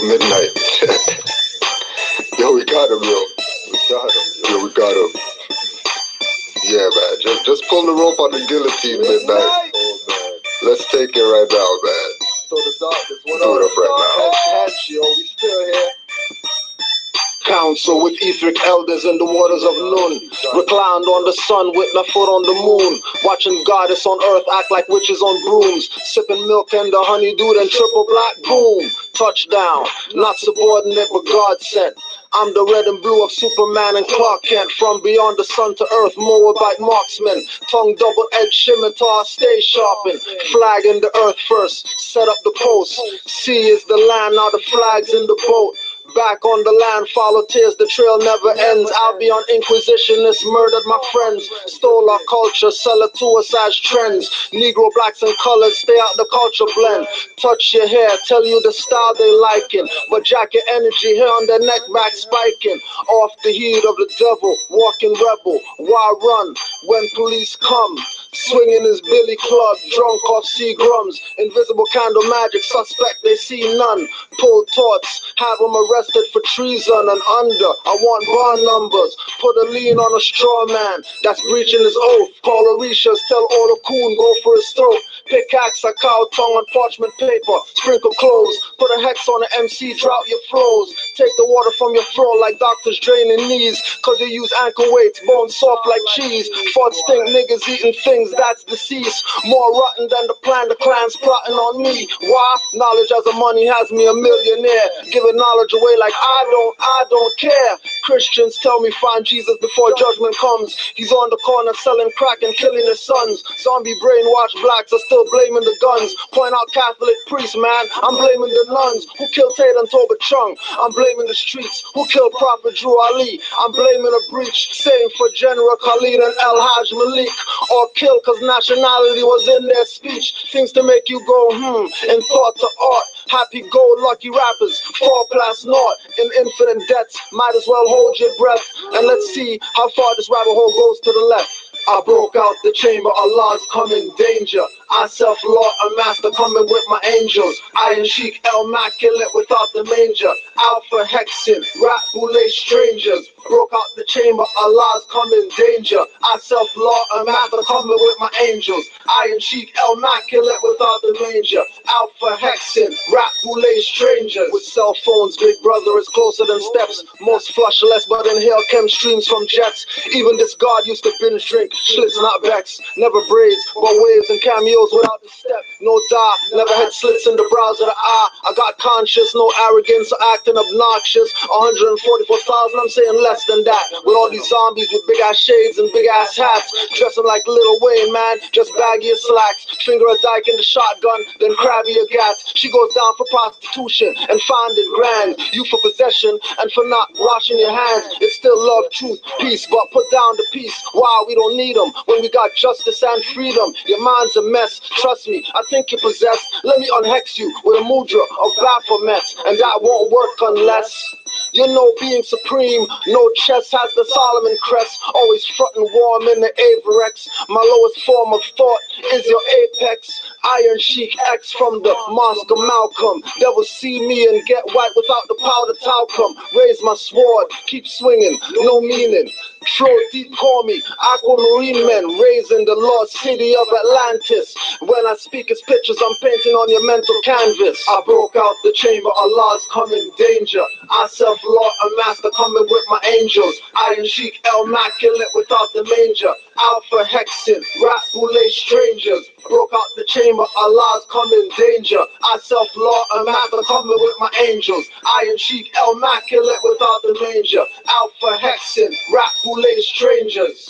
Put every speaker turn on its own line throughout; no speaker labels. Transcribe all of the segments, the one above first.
till midnight. Yo, we got him, yo. We got him. Yo, we got him. Yeah, man. Just pull the rope on the guillotine midnight. Oh, man. Let's take it right now, man.
So the darkness, what
Do it up right now.
Yo, we still here.
Council with etheric elders in the waters of noon. Reclined on the sun with my foot on the moon. Watching goddess on earth act like witches on brooms. Sipping milk and the honeydew and triple black boom. Touchdown, not subordinate but God sent. I'm the red and blue of Superman and Clark Kent. From beyond the sun to earth, Moabite marksman. Tongue double-edged scimitar, stay sharpened. Flag in the earth first, set up the post. Sea is the land, now the flag's in the boat. Back on the land, follow tears, the trail never ends. I'll be on inquisitionists, murdered my friends. Stole our culture, sell it to us as trends. Negro, blacks, and colors, stay out the culture blend. Touch your hair, tell you the style they liking. But jacket energy, hair on their neck back spiking. Off the heat of the devil, walking rebel. Why run when police come? Swinging his billy club, drunk off Seagrams. Invisible candle magic, suspect they see none. Pull torts, have them arrested for treason and under. I want bar numbers, put a lien on a straw man that's breaching his oath. Call Orishas, tell all the coon, go for his throat. Pickaxe, a cow tongue on parchment paper. Sprinkle clothes, put a hex on the MC, drought your flows. Take the water from your throat like doctors draining knees. Cause they use ankle weights, bones soft like cheese. Farts stink, niggas eating things, that's deceased. More rotten than the plan, the clan's plotting on me. Why? Knowledge as a money has me a millionaire. Giving knowledge away like I don't care. Christians tell me find Jesus before judgment comes. He's on the corner selling crack and killing his sons. Zombie brainwashed blacks are still blaming the guns. Point out Catholic priests, man, I'm blaming the nuns who killed Tate and Toba Chung. I'm blaming the streets who killed Prophet Drew Ali. I'm blaming a breach, same for General Khalid and El Haj Malik. Or killed cause nationality was in their speech. Things to make you go and thought to art. Happy-go-lucky rappers, 4+ naught in infinite debts. Might as well hold your breath and let's see how far this rabbit hole goes to the left. I broke out the chamber, Allah's coming danger. I self-law, a master coming with my angels. Iron Sheik, immaculate without the manger. Alpha Hexin, rap boule strangers. Broke out the chamber, Allah's coming danger. I self-law, a master coming with my angels. Iron Sheik, immaculate without the manger. Alpha Hexin, rap boule strangers. With cell phones, big brother is closer than steps. Most flush less, but inhale chem streams from jets. Even this god used to binge drink. Schlitz, not Becks, never braids, but waves and cameos without the step. No die, never had slits in the brows of the eye. I got conscious, no arrogance or acting obnoxious. 144,000, I'm saying less than that. With all these zombies with big ass shades and big ass hats, dressing like Lil Wayne, man, just baggy as slacks. Finger a dyke in the shotgun, then crabby a gas. She goes down for prostitution and find it grand. You for possession and for not washing your hands. It's still love, truth, peace, but put down the peace. Why we don't need them when we got justice and freedom? Your mind's a mess, trust me, I think you're possessed. Let me unhex you with a mudra of Baphomet, and that won't work unless you know being supreme. No chest has the Solomon crest, always frontin' warm in the Averex. My lowest form of thought is your apex. Iron Sheik X from the Mosque of Malcolm. Devils see me and get white without the powder talcum. Raise my sword, keep swinging, no meaning. Throw deep, call me aquamarine men, raising the lost city of Atlantis. When I speak, it's pictures I'm painting on your mental canvas. I broke out the chamber, Allah's coming danger. I self-law, a master coming with my angels. Iron Sheik, immaculate without the manger. Alpha Hexin, rap boule strangers. Broke out the chamber, Allah's coming danger. I self-law, a master coming with my angels. Iron Sheik, immaculate without the manger. Alpha Hexin, rap boule strangers.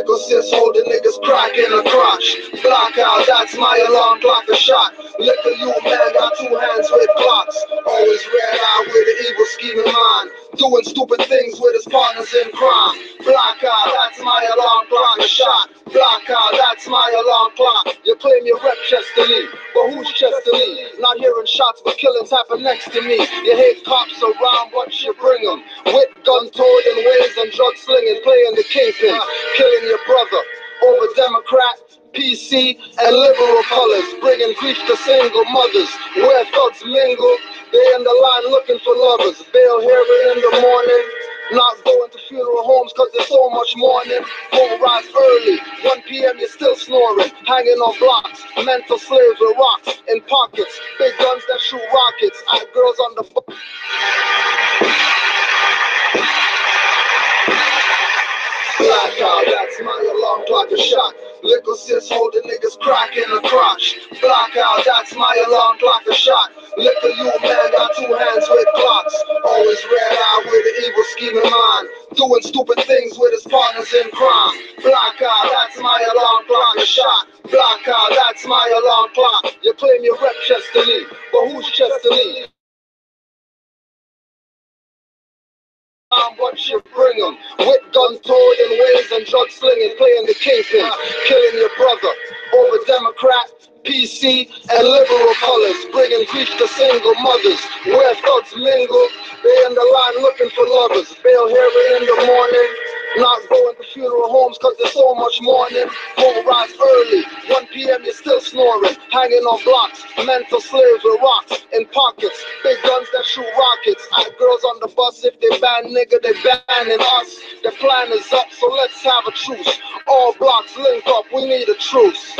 Liquor sis holding niggas crack in the crotch. Blackout, that's my alarm clock, a shot. Liquor you man got two hands with clocks. Always red eye with an evil scheming mind. Doing stupid things with his partners in crime. Blackout, that's my alarm clock, a shot. Blackout, that's my alarm clock. You claim you rep Chester Lee, but who's Chester Lee? Not hearing shots, but killings happen next to me. You hate cops around, but you bring them. With gun-toting ways and drug slinging, playing the kingpin. Killing your brother over Democrat, PC, and liberal colors. Bringing grief to single mothers. Where thugs mingle, they in the line looking for lovers. Bail hearing in the morning. Not going to funeral homes cause there's so much mourning. Won't rise early, 1 p.m. you're still snoring. Hanging on blocks, mental slaves with rocks in pockets. Big guns that shoot rockets at girls on the blackout, that's my alarm clock, a shot. Liquor sis holding niggas crack in the crotch. Blackout, that's my alarm clock, a shot. Liquor you man got two hands with clocks. Always red eye with an evil scheming mind. Doing stupid things with his partners in crime. Blackout, that's my alarm clock, a shot. Blackout, that's my alarm clock. You claim you rep Chester Lee, but who's Chester Lee? What you bring them with gun-toting ways and drug slinging, playing the kingpin, killing your brother over Democrat, PC, and liberal colors, bringing grief to single mothers. Where thugs mingle, they in the line looking for lovers. Bail hearing in the morning. Not going to funeral homes cause there's so much mourning. Won't rise early, 1 p.m. you're still snoring. Hanging on blocks, mental slaves with rocks in pockets. Big guns that shoot rockets at girls on the bus. If they ban nigga, they banning us. The plan is up, so let's have a truce. All blocks link up, we need a truce.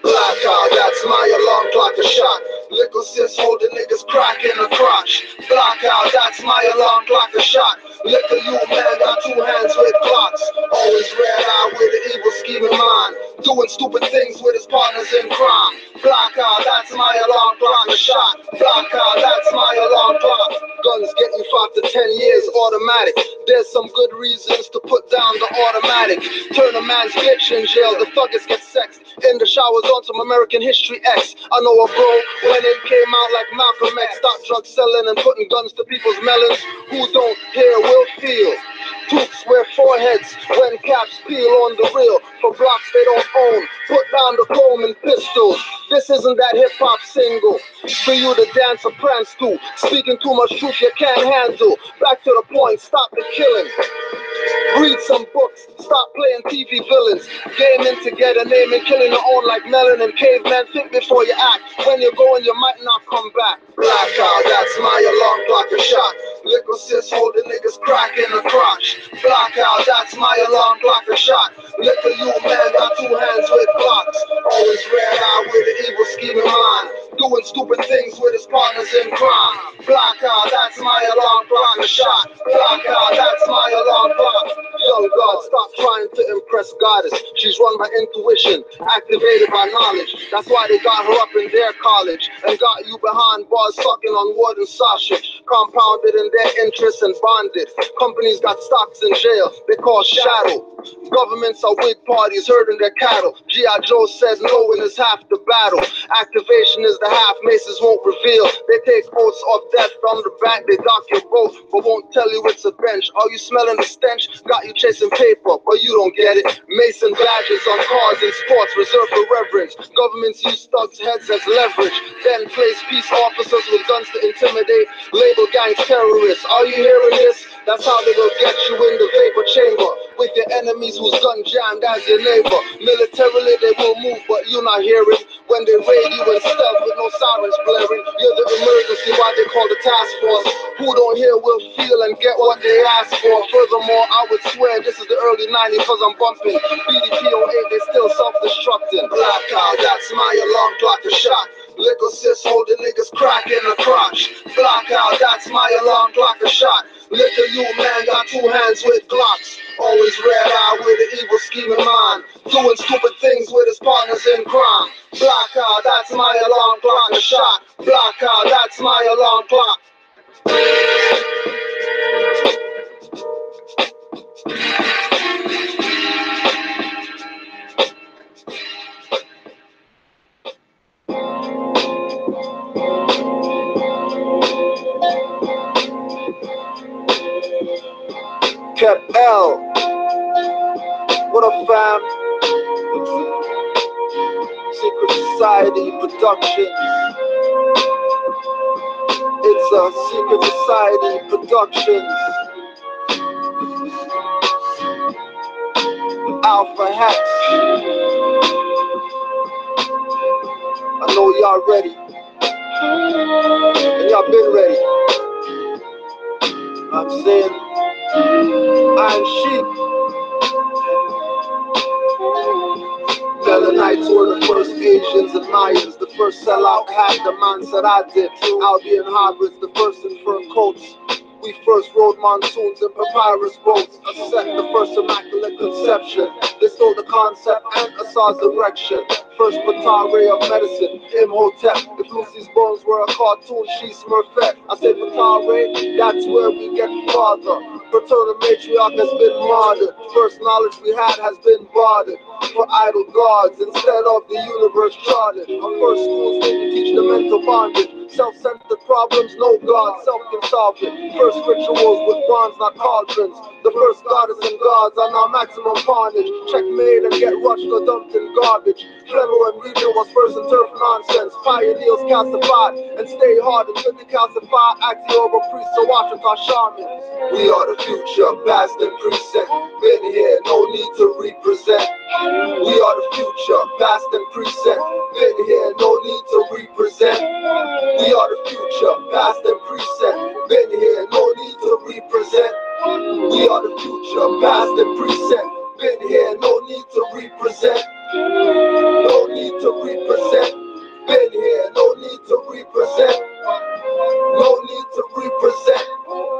Blackout, that's my alarm clock, a shot. Liquor sis holding niggas crack in the crotch. Blackout, that's my alarm clock, a shot. Liquor you man got two hands with clocks. Always red eye with an evil scheming mind. Doing stupid things with his partners in crime. Blackout, that's my alarm clock, a shot. Blackout, that's my alarm clock. Guns get you 5 to 10 years automatic. There's some good reasons to put down the automatic. Turn a man's bitch in jail, the thuggers get sexed. In the showers on some American History X. I know a bro when it came out like Malcolm X. Stop drug selling and putting guns to people's melons. Who don't hear will feel. Toots wear foreheads when caps peel on the real. For blocks they don't own. Put down the chrome and pistols. This isn't that hip-hop single for you to dance or prance to. Speaking too much truth you can't handle. Back to the point, stop the killing. Read some books, stop playing TV villains. Gaming to get a name and killing your own like Melon and Caveman. Think before you act. When you're going, you might not come back. Blackout, that's my alarm clock, a shot. Liquor sis holding niggas crack in the crotch. Blackout, that's my alarm clock, a shot. Liquor you man got two hands with clocks. Always red eye with an evil scheming mind. Doing stupid things with his partners in crime. Blackout, that's my alarm clock, a shot. Blackout, that's my alarm clock. Young God, stop trying to impress goddess. She's run by intuition, activated by knowledge. That's why they got her up in their college and got you behind bars sucking on wood and sausage. Compounded in their interests and bonded. Companies got stocks in jail, they call shadow. Governments are wig parties herding their cattle. G.I. Joe said knowing is half the battle. Activation is the half, maces won't reveal. They take oaths of death on the back, they dock your boat, but won't tell you it's a bench. Are you smelling the stench? Got you chasing paper, but you don't get it. Mason badges on cars in sports reserved for reverence. Governments use thugs' heads as leverage, then place peace officers with guns to intimidate. Label gangs terrorists. Are you hearing this? That's how they will get you in the vapor chamber with your enemies whose gun jammed as your neighbor. Militarily they will move, but you're not hearing. When they raid you in stealth with no sirens blaring, you're the emergency, why they call the task force. Who don't hear will feel and get what they ask for. Furthermore, I would swear this is the early 90s cause I'm bumping BDP on 8, they still self-destructing. Blackout, that's my alarm clock, a shot. Liquor sis holding niggas crack in the crotch. Blackout, that's my alarm clock, a shot. Liquor you man got two hands with Glocks. Always red eye with an evil scheming mind. Doing stupid things with his partners in crime. Blackout, that's my alarm clock, a shot. Blackout, that's my alarm clock. kept L. What up, fam? Secret Society Productions. It's a Secret Society Productions. Alpha Hex. I know y'all ready. And y'all been ready. I'm saying, I'm sheep. Melanites were the first Asians and Mayans. The first sellout had the mindset I did. Albion hybrids, the first in fur coats. We first rode monsoons in papyrus boats. A set the first immaculate conception. They stole the concept and Asar's erection. First Patare of medicine, Imhotep. If Lucy's bones were a cartoon, she's Smurfette. I say Patare, that's where we get father. Paternal matriarch has been martyred. First knowledge we had has been bartered for idol gods instead of the universe charted. Our first schools didn't teach the mental bondage. Self-centered problems, no God, self can solve it. First rituals with bronze, not cauldrons. The first goddess and gods are now maximum carnage. Checkmate and get rushed or dumped in garbage. Flemo and Region was first in turf nonsense. Pioneers calcified and stay hard until they calcify. Acting over priests, so watch with our shamans. We are the future, past and present. Been here, no need to represent. We are the future, past and present. Been here, no need to represent. We are the future, past and present. Been here, no need to represent. We are the future, past and present. Been here, no need to represent. No need to represent. Been here, no need to represent. No need to represent.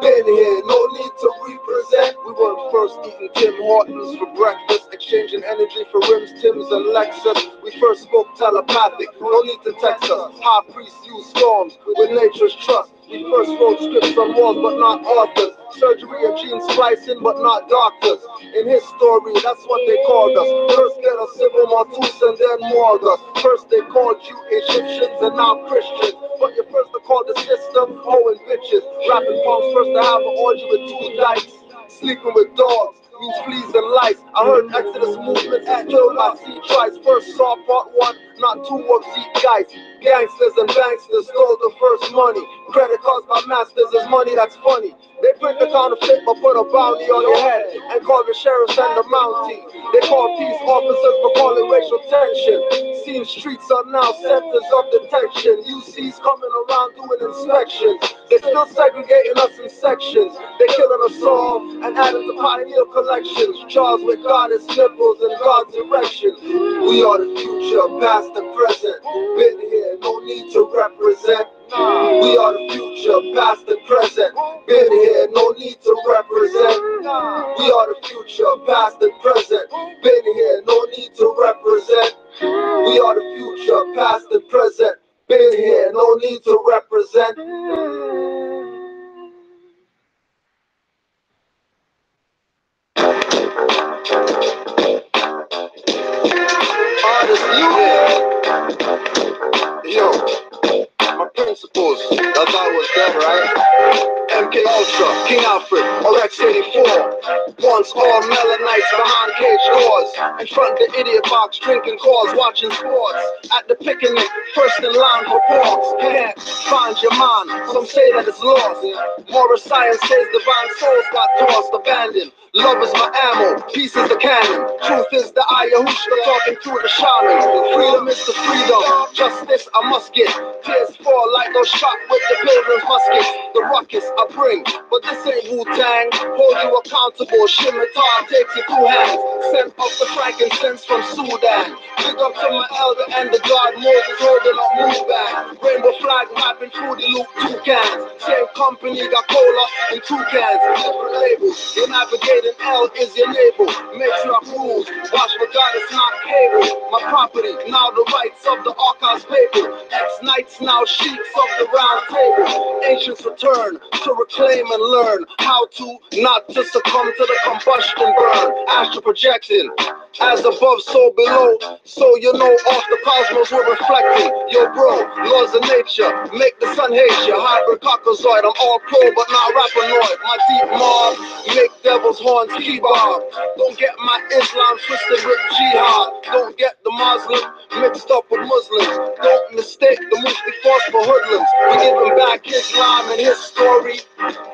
Been here, no need to represent. We weren't first eating Tim Hortons for breakfast, exchanging energy for rims, Tims and Lexus. We first spoke telepathic, no need to text us. High priests use storms with nature's trust. We first wrote scripts on walls but not authors. Surgery and gene splicing but not doctors. In his story, that's what they called us. First get a civil Martus and then morgue us. First they called you Egyptians and now Christians. But you're first to call the system hoeing bitches. Rapping punks first to have an orgy with 2 dykes. Sleeping with dogs means fleas and lice. I heard Exodus movements killed by sea twice. First saw part 1, not 2 of Zeke guys. Gangsters and banksters stole the first money. Credit cards by masters is money that's funny. They print the counterfeit but put a bounty on your head and call the sheriffs and the Mountie. They call peace officers for calling racial tension. Seen streets are now centers of detection. UC's coming around doing inspections. They still segregating us in sections. They killing us all and adding to pioneer collections. Jars with goddess nipples and God's erection. We are the future, past and present. Been here, no need to represent. We are the future, past and present. Been here, no need to represent. We are the future, past and present. Been here, no need to represent. We are the future, past and present. Been here, no need to represent. Artist, you here? Yo, my principles, that's how it was done, right? MK Ultra, King Alfred, RX-84. Once all Melanites behind cage doors. In front the idiot box, drinking calls, watching sports. At the picnic, first in line for porks. Can't find your mind, some say that it's lost. Moral science says divine souls got tossed, abandoned. Love is my ammo, peace is the cannon. Truth is the Ayahuasca talking through the shaman. Freedom is the freedom, justice I must get. Tears fall like those shot with the pilgrim's muskets. The ruckus I bring, but this ain't Wu-Tang. Hold you accountable, Shimitar takes your 2 hands. Sent up the frankincense from Sudan. Big up to my elder and the god Moses holding up Mubang. Rainbow flag rapping through the loop, 2 cans. Same company got cola in 2 cans. Different labels, you're navigating L is your neighbor. Matriarch rules, watch for God it's not cable. My property, now the rights of the archives paper. Ex-knights now sheiks of the round table. Ancients return to reclaim and learn how to not to succumb to the combustion burn. Astral projection, As above, so below. So you know, off the cosmos we're reflecting. Yo, bro, laws of nature make the sun hate you. Hybrid cockazoid, I'm all pro but not rapanoid. My deep mob make devil's horns kebab. Don't get my Islam twisted with jihad. Don't get the Muslim mixed up with Muslims. Don't mistake the Mufti force for hoodlums. We giving back Islam and his story.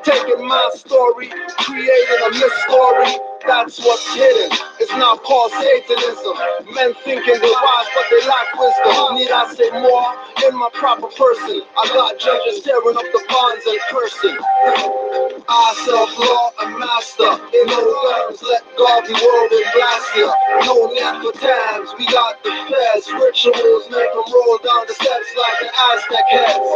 Taking my story, creating a mystery. That's what's hidden. It's not called Satanism. Men thinking they're wise, but they lack wisdom. Need I say more? In my proper person, I got judges tearing up the bonds and cursing. I self-law and master. In no guns, let God be world and blast ya. No need for tabs, we got the feds. Rituals make them roll down the steps like an Aztec heads.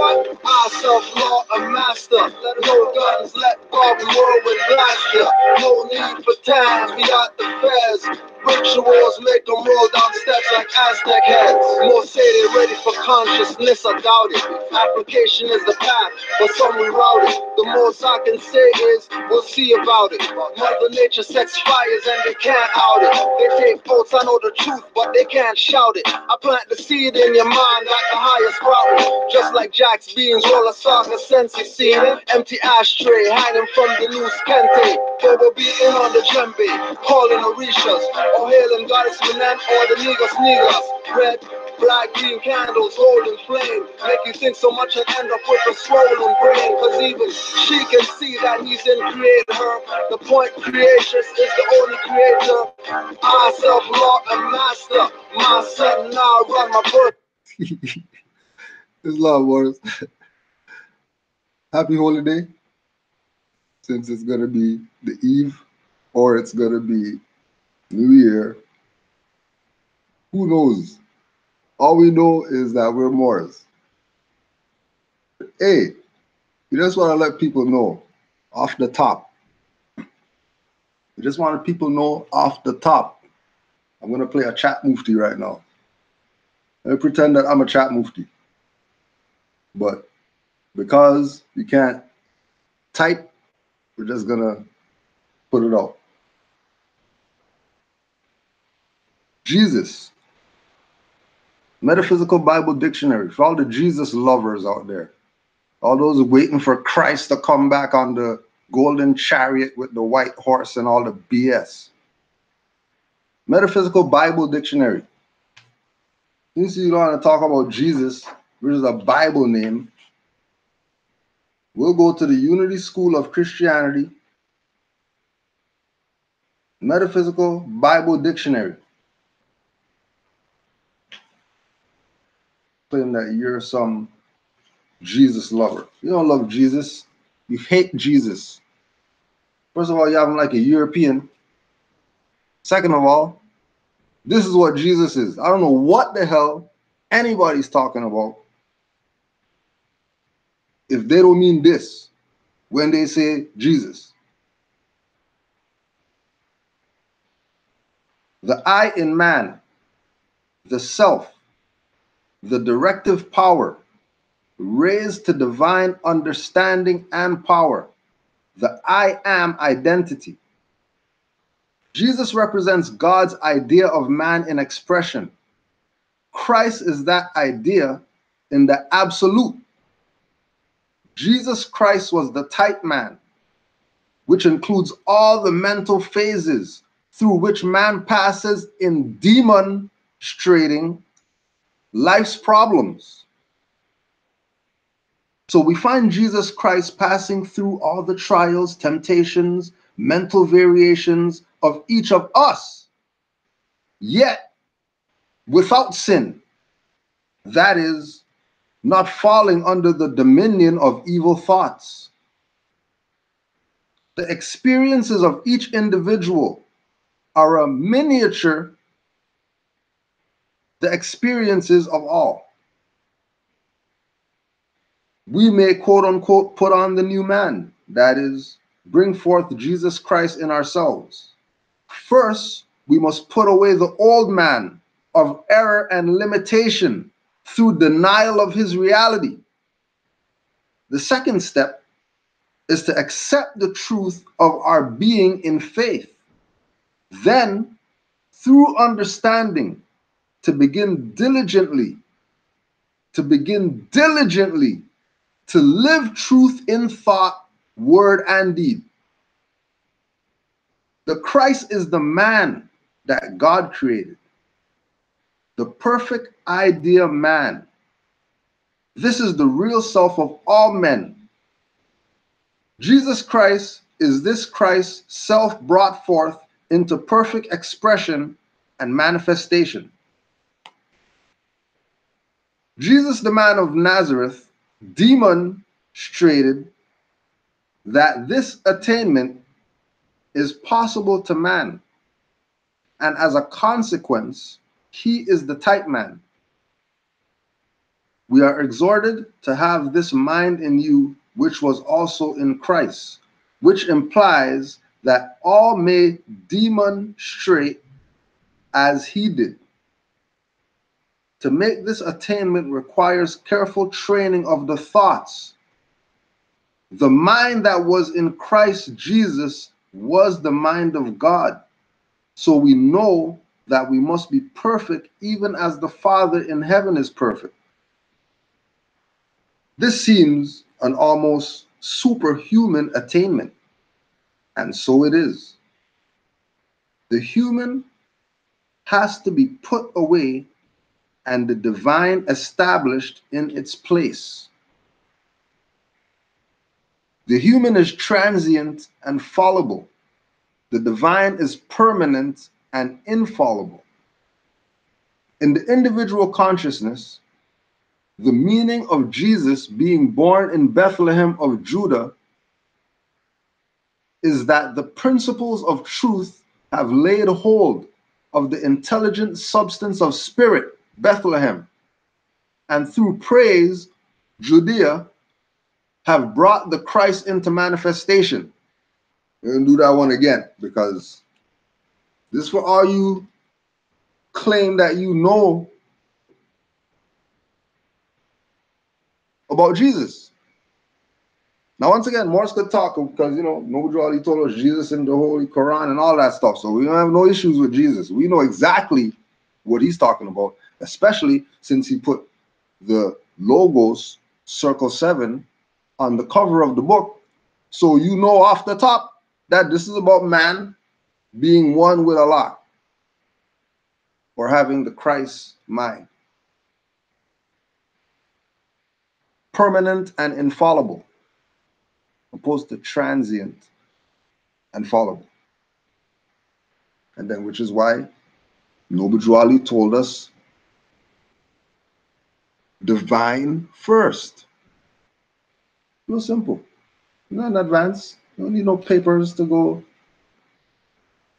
I self-law and master. No guns, let God be world and blast ya. No need for tabs, we got the feds. Rituals make them roll down steps like Aztec heads. More say they're ready for consciousness, I doubt it. Application is the path, but some reroute it. The most I can say is, we'll see about it. Mother Nature sets fires and they can't out it. They take votes, I know the truth, but they can't shout it. I plant the seed in your mind at the highest route. Just like Jack's beans, roll a saga sensei scene. Empty ashtray, hanging from the loose kente. Bobo beating on the djembe, calling Orishas. Or hailing goddess Manan or the niggas. Red, black, green candles holding flame. Make you think so much and end up with a swollen brain. Cause even she can see that he's in creator her. The point creation is the only creator. I self-law and master. My son now run my birth.
Islam wars. Happy holiday. Since it's gonna be the eve or it's gonna be New Year. Who knows? All we know is that we're Moors. Hey, we just want to let people know off the top. We just want people know off the top. I'm going to play a chat mufti right now. Let me pretend that I'm a chat mufti. But because you can't type, we're just going to put it out. Jesus. Metaphysical Bible Dictionary. For all the Jesus lovers out there. All those waiting for Christ to come back on the golden chariot with the white horse and all the BS. Metaphysical Bible Dictionary. Since you don't want to talk about Jesus, which is a Bible name, we'll go to the Unity School of Christianity. Metaphysical Bible Dictionary. Claim that you're some Jesus lover. You don't love Jesus. You hate Jesus. First of all, you have him like a European. Second of all, this is what Jesus is. I don't know what the hell anybody's talking about if they don't mean this when they say Jesus. The I in man, the self, the directive power, raised to divine understanding and power, the I am identity. Jesus represents God's idea of man in expression. Christ is that idea in the absolute. Jesus Christ was the type man, which includes all the mental phases through which man passes in demonstrating life's problems. So we find Jesus Christ passing through all the trials, temptations, mental variations of each of us, yet without sin. That is, not falling under the dominion of evil thoughts. The experiences of each individual are a miniature, the experiences of all. We may quote unquote put on the new man, that is, bring forth Jesus Christ in ourselves. First, we must put away the old man of error and limitation through denial of his reality. The second step is to accept the truth of our being in faith. Then, through understanding, to begin diligently to live truth in thought, word, and deed. The Christ is the man that God created, the perfect idea man. This is the real self of all men. Jesus Christ is this Christ self brought forth into perfect expression and manifestation. Jesus, the man of Nazareth, demonstrated that this attainment is possible to man, and as a consequence, he is the type man. We are exhorted to have this mind in you, which was also in Christ, which implies that all may demonstrate as he did. To make this attainment requires careful training of the thoughts. The mind that was in Christ Jesus was the mind of God. So we know that we must be perfect even as the Father in heaven is perfect. This seems an almost superhuman attainment, and so it is. The human has to be put away and the divine established in its place. The human is transient and fallible. The divine is permanent and infallible. In the individual consciousness, the meaning of Jesus being born in Bethlehem of Judah is that the principles of truth have laid hold of the intelligent substance of spirit, Bethlehem, and through praise, Judea, have brought the Christ into manifestation. We're going to do that one again, because this is for all you claim that you know about Jesus. Now, once again, Morris could talk because, nobody already told us Jesus in the Holy Quran and all that stuff. So we don't have no issues with Jesus. We know exactly what he's talking about, especially since he put the logos, circle 7, on the cover of the book. So you know off the top that this is about man being one with Allah, or having the Christ mind. Permanent and infallible, opposed to transient and fallible. And then, which is why Noble Ali told us divine first. Real simple. Not in advance. You don't need no papers to go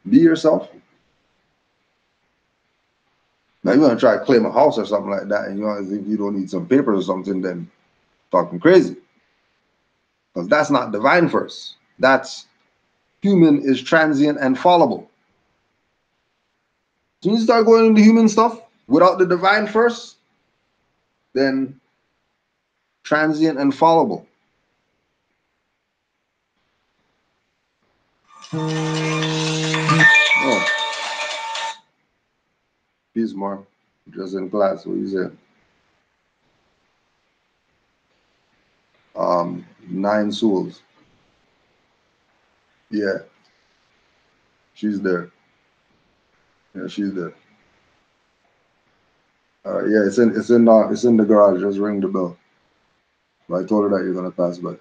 be yourself. Now you want to try to claim a house or something like that, and if you don't need some papers or something, then talking crazy. Because that's not divine first. That's human is transient and fallible. So when you start going into human stuff without the divine first, then transient and fallible. Oh, peace, Mark. Just in class, what you said? 9 souls. Yeah, she's there. Yeah, she's there. Yeah, it's in the garage. Just ring the bell. But I told her that you're gonna pass by.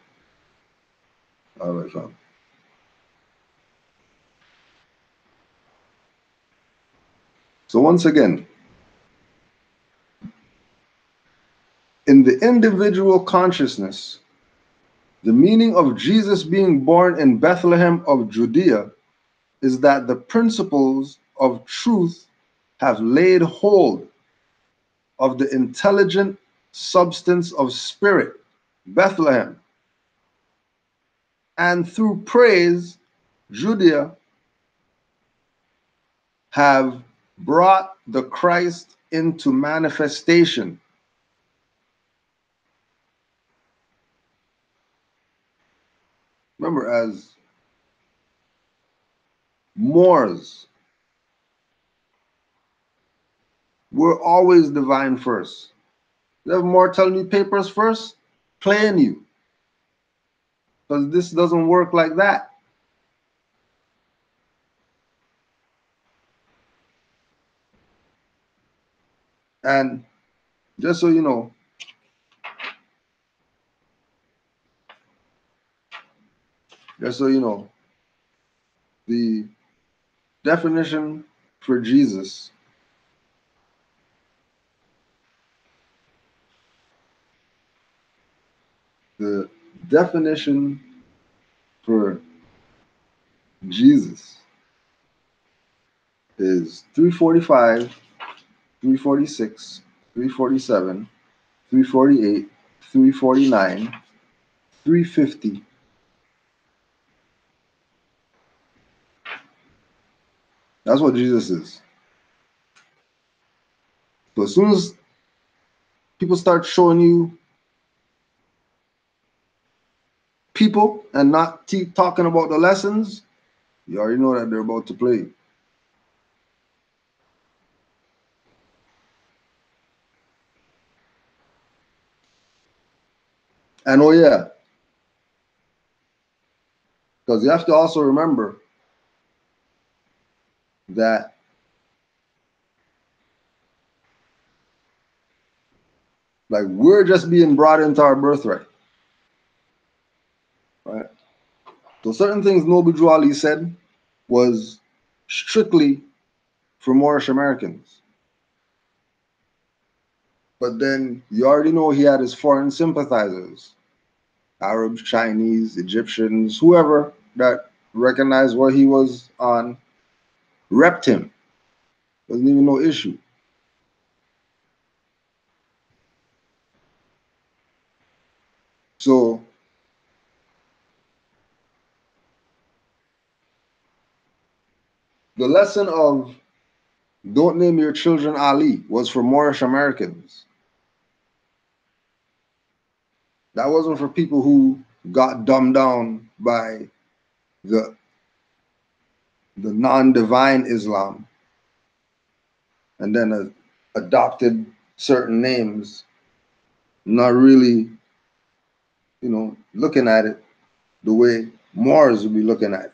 All right, fam. So once again, in the individual consciousness, the meaning of Jesus being born in Bethlehem of Judea is that the principles of truth have laid hold of the intelligent substance of spirit, Bethlehem, and through praise, Judea, have brought the Christ into manifestation. Remember, as Moors, We're always divine first. You have more telling you papers first, playing you. Because this doesn't work like that. And just so you know, just so you know, the definition for Jesus, the definition for Jesus is 345, 346, 347, 348, 349, 350. That's what Jesus is. So as soon as people start showing you people and not talking about the lessons, you already know that they're about to play. And oh yeah, because you have to also remember that like we're just being brought into our birthright, right? So certain things Noble Drew Ali said was strictly for Moorish Americans. But then you already know he had his foreign sympathizers, Arabs, Chinese, Egyptians, whoever that recognized what he was on, repped him. Wasn't even no issue. So the lesson of don't name your children Ali was for Moorish Americans. That wasn't for people who got dumbed down by the non-divine Islam and then adopted certain names, not really, looking at it the way Moors would be looking at it.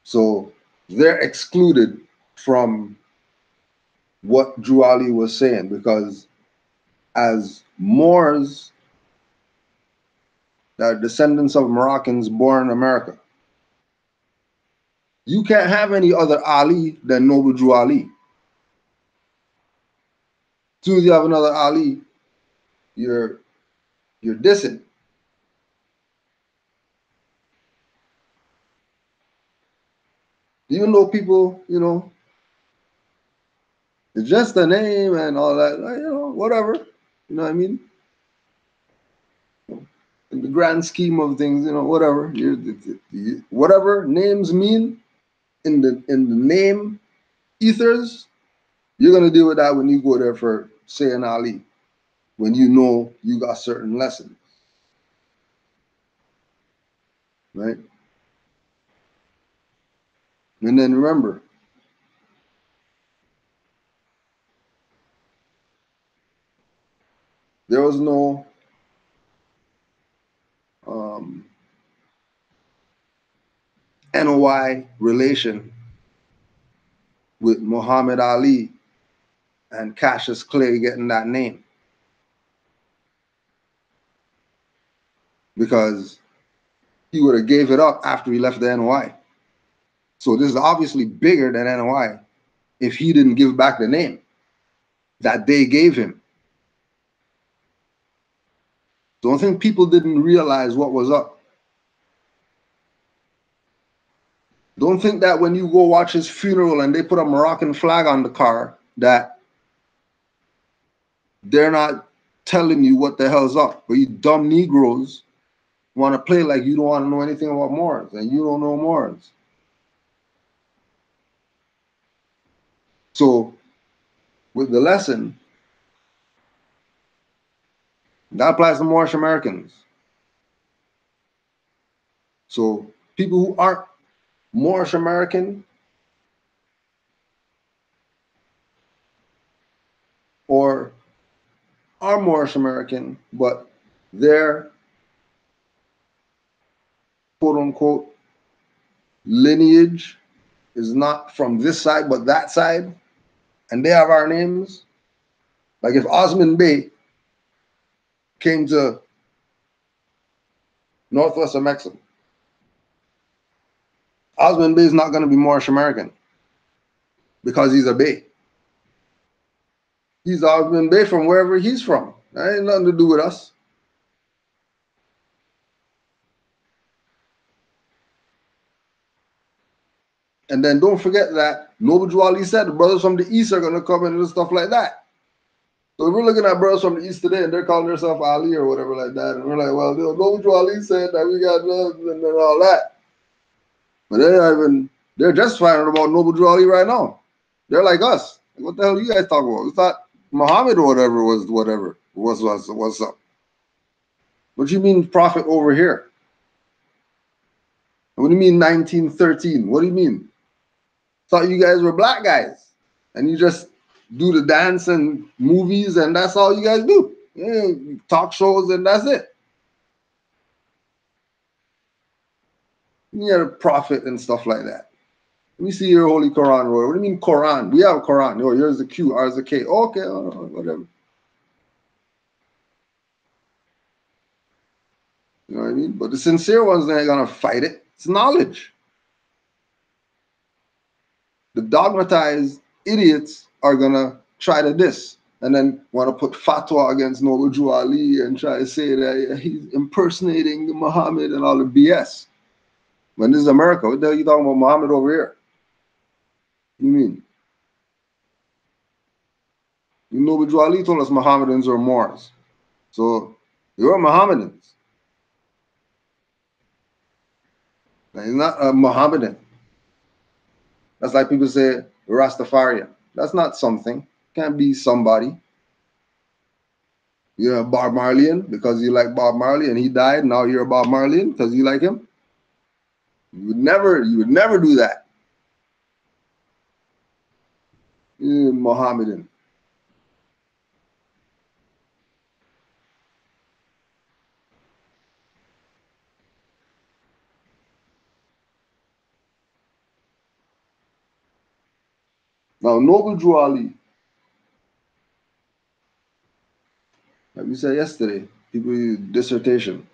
So they're excluded from what Drew Ali was saying because as Moors that are descendants of Moroccans born in America, you can't have any other Ali than Noble Drew Ali. As soon as you have another Ali, you're dissing. Even though people, it's just a name and all that, whatever. You know what I mean? In the grand scheme of things, whatever. Whatever names mean in the name ethers, you're gonna deal with that when you go there for saying Ali, when you know you got certain lessons, right? And then remember, there was no NOI relation with Muhammad Ali and Cassius Clay getting that name because he would have gave it up after he left the NOI. So this is obviously bigger than NOI if he didn't give back the name that they gave him. Don't think people didn't realize what was up. Don't think that when you go watch his funeral and they put a Moroccan flag on the car that they're not telling you what the hell's up. But you dumb Negroes want to play like you don't want to know anything about Moors and you don't know Moors. So with the lesson, that applies to Moorish Americans. So people who aren't Moorish American, or are Moorish American, but their quote unquote lineage is not from this side but that side, and they have our names. Like if Osman Bey came to northwest of Mexico, Osman Bey is not going to be Moorish American because he's a Bey. He's Osman Bey from wherever he's from. That ain't nothing to do with us. And then don't forget that Noble Drew Ali said the brothers from the east are going to come in and stuff like that. So if we're looking at brothers from the east today and they're calling themselves Ali or whatever like that, and we're like, well, Noble Drew Ali said that we got love and all that. But they're justifying about Noble Drew Ali right now. They're like us. What the hell are you guys talking about? It's not Muhammad or whatever was whatever. What's up? What do you mean prophet over here? What do you mean 1913? What do you mean? Thought you guys were black guys and you just do the dance and movies and that's all you guys do. Yeah, talk shows and that's it. You're a prophet and stuff like that. Let me see your Holy Quran, Roy. What do you mean Quran? We have a Quran. Oh, yours is a Q, ours is a K. Okay, whatever. You know what I mean? But the sincere ones, they ain't gonna fight it. It's knowledge. The dogmatized idiots are gonna try to diss and then want to put fatwa against Noble Drew Ali and try to say that he's impersonating Muhammad and all the BS. When this is America, what the hell are you talking about Muhammad over here? What do you mean? Noble Drew Ali told us Mohammedans are Moors. So you're Mohammedans. Now, he's not a Mohammedan. That's like people say Rastafarian. That's not something. Can't be somebody. You're a Bob Marleyan because you like Bob Marley and he died. Now you're a Bob Marleyan because you like him. You would never do that. You're Mohammedan. Now Noble Drew Ali, like we said yesterday, people use dissertation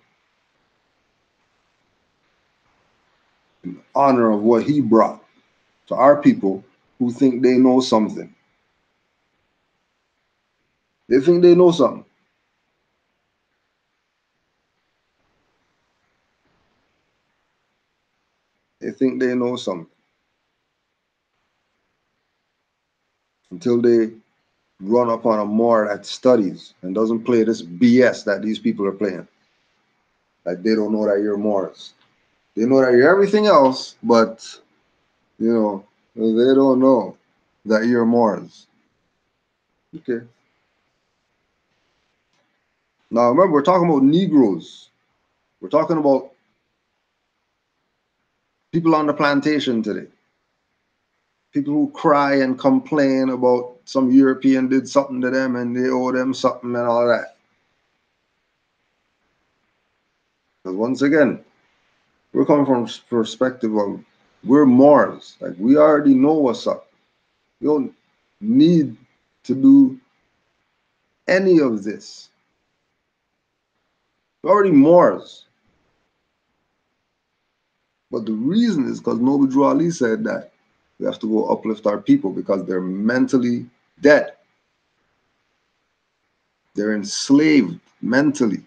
in honor of what he brought to our people who think they know something. They think they know something. They think they know something until they run up on a Moor that studies and doesn't play this BS that these people are playing. Like they don't know that you're Moors. They know that you're everything else, but you know, they don't know that you're Moors. Okay. Now remember, we're talking about Negroes. We're talking about people on the plantation today. People who cry and complain about some European did something to them and they owe them something and all that. Because once again, we're coming from perspective of we're Moors. Like we already know what's up. We don't need to do any of this. We're already Moors. But the reason is because Noble Drew Ali said that we have to go uplift our people because they're mentally dead. They're enslaved mentally.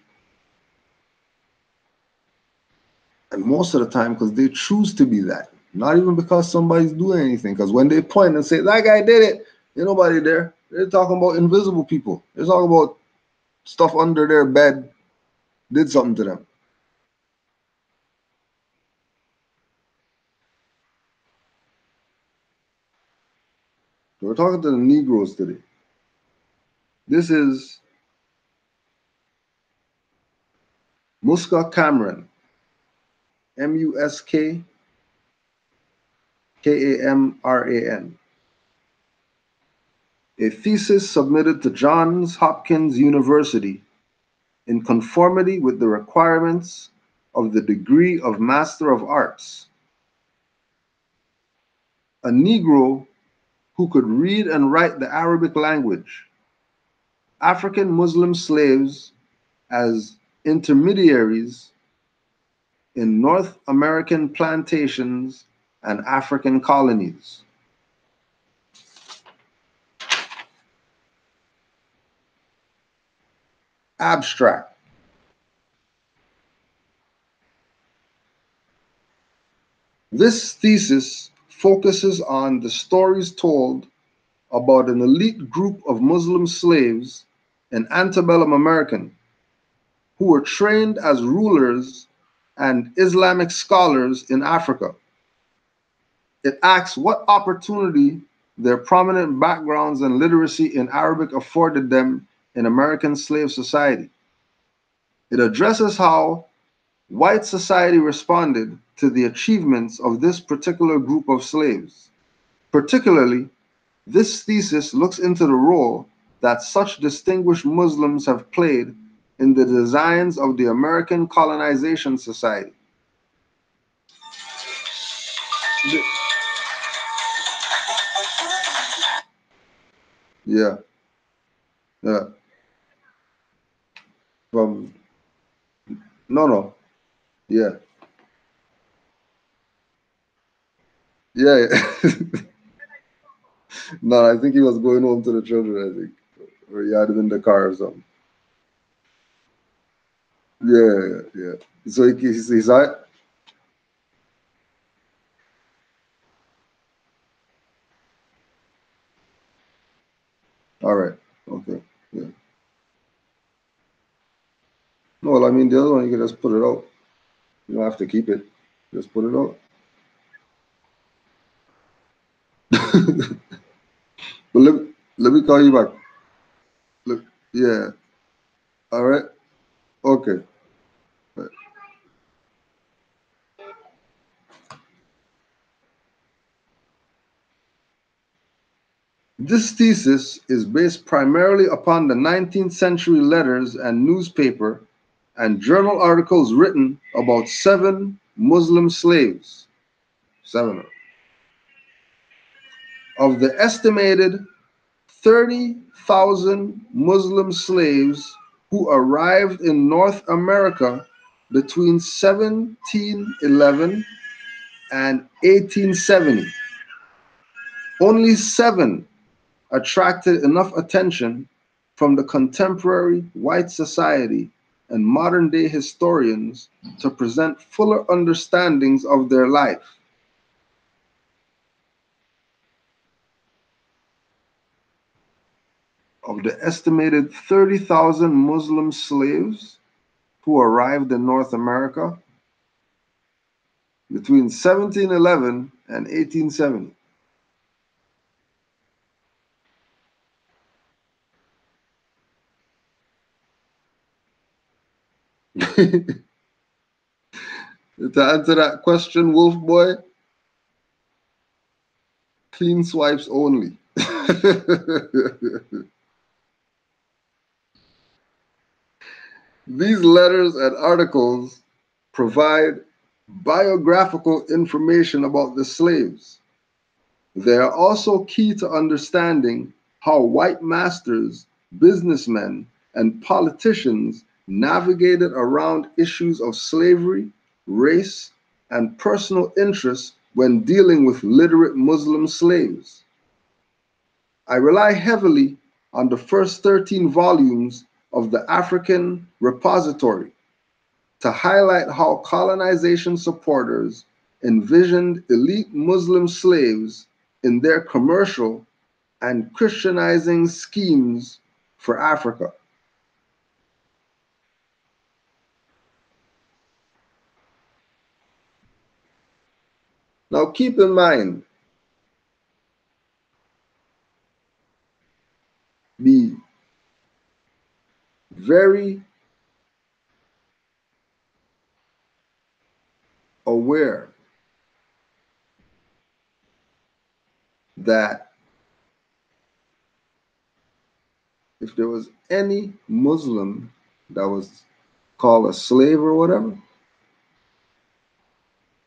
And most of the time, because they choose to be that. Not even because somebody's doing anything. Because when they point and say, that guy did it, ain't nobody there. They're talking about invisible people. They're talking about stuff under their bed did something to them. So we're talking to the Negroes today. This is Muska Cameron. Muskkamran. a thesis submitted to Johns Hopkins University in conformity with the requirements of the degree of Master of Arts. A Negro who could read and write the Arabic language, African Muslim slaves as intermediaries in North American plantations and African colonies. Abstract. This thesis focuses on the stories told about an elite group of Muslim slaves in antebellum American who were trained as rulers and Islamic scholars in Africa. It asks what opportunity their prominent backgrounds and literacy in Arabic afforded them in American slave society. It addresses how white society responded to the achievements of this particular group of slaves. Particularly, this thesis looks into the role that such distinguished Muslims have played in the designs of the American Colonization Society. Yeah, yeah. From no, yeah, yeah. Yeah. No, I think he was going home to the children. I think, or he had it in the car or something. Yeah, yeah. So he's all right. Okay. Yeah. No, well, I mean, the other one, you can just put it out. You don't have to keep it. Just put it out. But let me call you back. Look, yeah. All right. Okay. Right. This thesis is based primarily upon the 19th century letters and newspaper and journal articles written about 7 Muslim slaves. 7 of the estimated 30,000 Muslim slaves who arrived in North America between 1711 and 1870. Only 7 attracted enough attention from the contemporary white society and modern day historians to present fuller understandings of their life. Of the estimated 30,000 Muslim slaves who arrived in North America between 1711 and 1870. To answer that question, Wolf Boy, clean swipes only. These letters and articles provide biographical information about the slaves. They are also key to understanding how white masters, businessmen, and politicians navigated around issues of slavery, race, and personal interest when dealing with literate Muslim slaves. I rely heavily on the first 13 volumes of the African Repository to highlight how colonization supporters envisioned elite Muslim slaves in their commercial and Christianizing schemes for Africa. Now, keep in mind, be very aware that if there was any Muslim that was called a slave or whatever,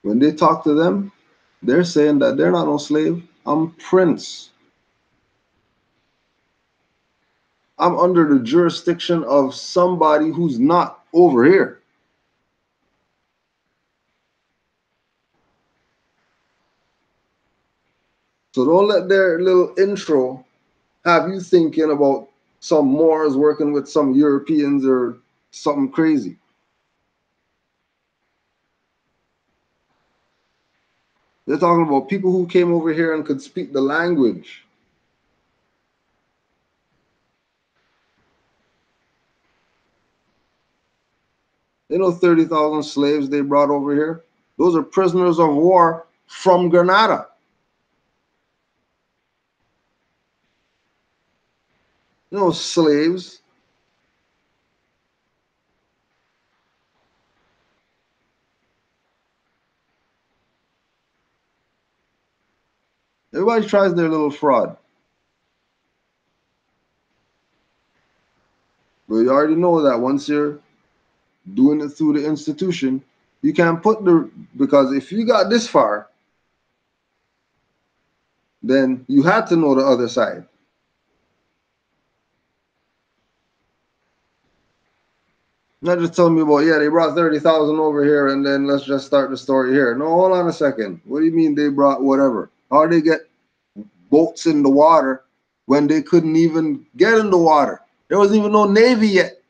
when they talk to them, they're saying that they're not no slave. I'm prince. I'm under the jurisdiction of somebody who's not over here. So don't let their little intro have you thinking about some Moors working with some Europeans or something crazy. They're talking about people who came over here and could speak the language. You know, 30,000 slaves they brought over here? Those are prisoners of war from Granada. You know, slaves. Everybody tries their little fraud. But you already know that once you're doing it through the institution, you can't put the, because if you got this far, then you had to know the other side. Not just telling me about, yeah, they brought 30,000 over here and then let's just start the story here. No, hold on a second. What do you mean they brought whatever? How did they get boats in the water when they couldn't even get in the water? There wasn't even no Navy yet.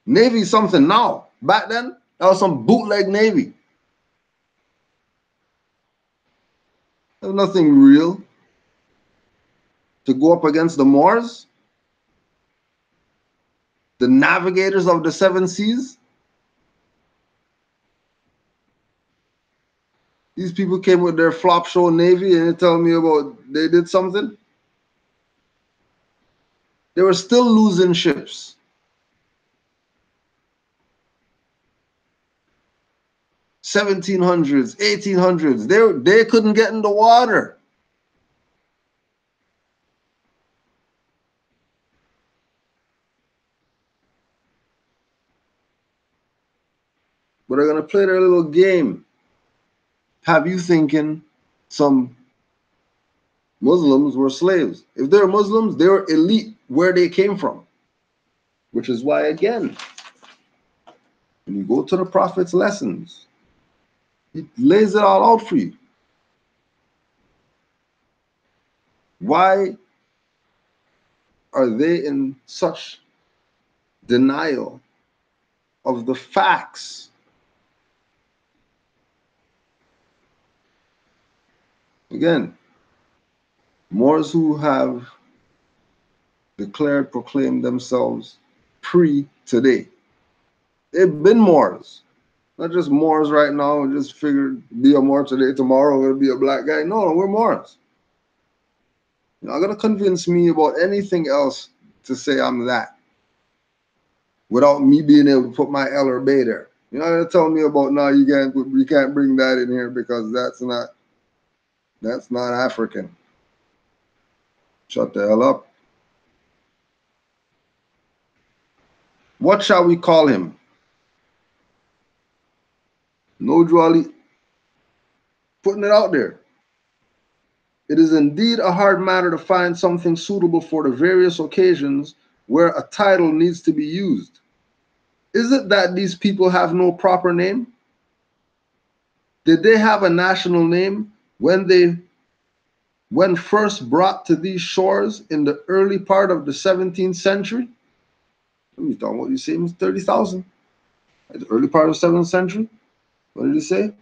Navy is something now. Back then, that was some bootleg Navy. There's nothing real to go up against the Moors, the navigators of the seven seas. These people came with their flop show Navy and they tell me about they did something. They were still losing ships. 1700s, 1800s, they couldn't get in the water. But they're gonna play their little game. Have you thinking some Muslims were slaves? If they're Muslims, they were elite where they came from. Which is why, again, when you go to the Prophet's lessons, he lays it all out for you. Why are they in such denial of the facts? Again, Moors who have declared, proclaimed themselves pre-today. They've been Moors. Not just Moors right now, and just figured be a Moor today, tomorrow we're gonna be a black guy. No, we're Moors. You're not gonna convince me about anything else to say I'm that without me being able to put my L or Bay there. You're not gonna tell me about no, you can't bring that in here because that's not African. Shut the hell up. What shall we call him? No Juali, putting it out there. It is indeed a hard matter to find something suitable for the various occasions where a title needs to be used. Is it that these people have no proper name? Did they have a national name when first brought to these shores in the early part of the 17th century? You talking about, you say 30,000? At the early part of the 7th century? What did he say?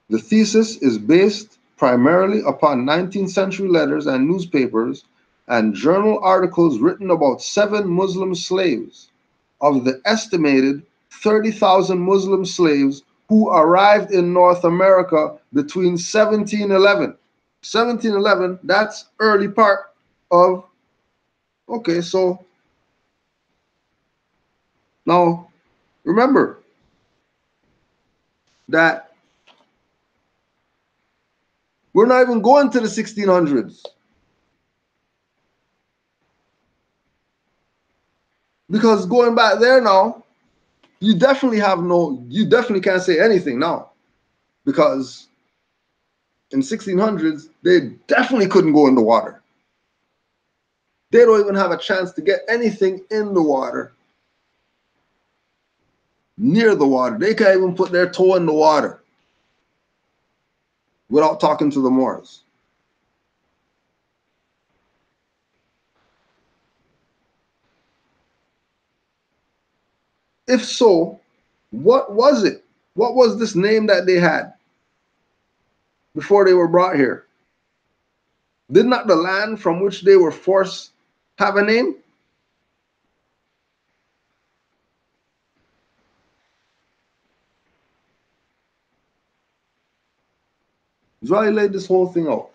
The thesis is based primarily upon 19th century letters and newspapers and journal articles written about 7 Muslim slaves of the estimated 30,000 Muslim slaves who arrived in North America between 1711. 1711, that's early part of, okay, so now remember that we're not even going to the 1600s. Because going back there now, you definitely can't say anything now. Because in 1600s, they definitely couldn't go in the water. They don't even have a chance to get anything in the water, near the water. They can't even put their toe in the water without talking to the Moors. If so, what was it? What was this name that they had before they were brought here? Did not the land from which they were forced have a name? Israel laid this whole thing out.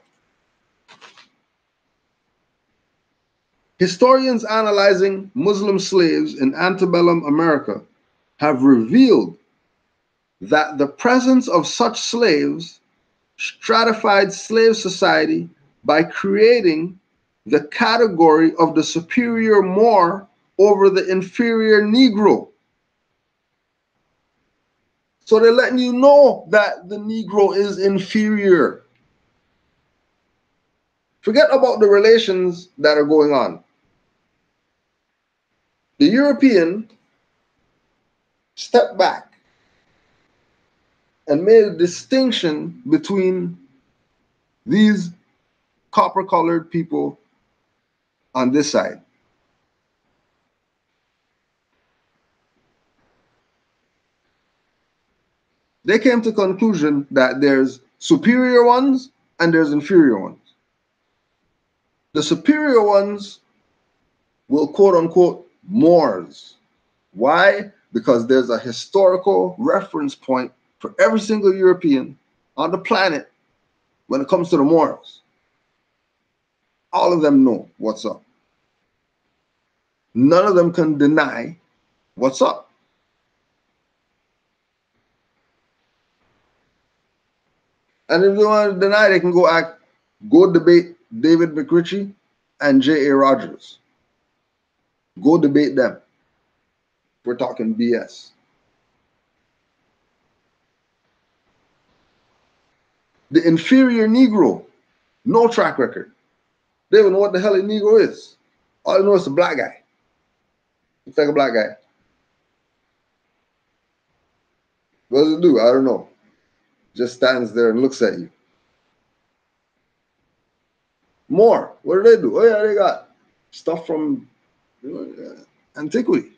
Historians analyzing Muslim slaves in antebellum America have revealed that the presence of such slaves stratified slave society by creating the category of the superior Moor over the inferior Negro. So they're letting you know that the Negro is inferior. Forget about the relations that are going on. The European stepped back and made a distinction between these copper-colored people on this side. They came to the conclusion that there's superior ones and there's inferior ones. The superior ones will quote unquote Moors. Why? Because there's a historical reference point for every single European on the planet when it comes to the Moors. All of them know what's up. None of them can deny what's up. And if they want to deny, they can go debate David McRitchie and J.A. Rogers. Go debate them. We're talking BS. The inferior Negro, no track record. They don't know what the hell a Negro is. All they know is a black guy. Looks like a black guy. What does it do? I don't know. Just stands there and looks at you. More. What do they do? Oh yeah, they got stuff from antiquity.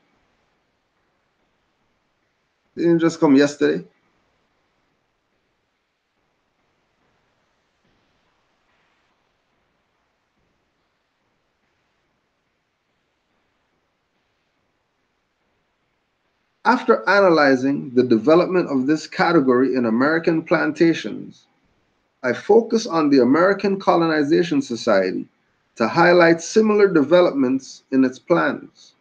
They didn't just come yesterday. After analyzing the development of this category in American plantations, I focus on the American Colonization Society to highlight similar developments in its plans.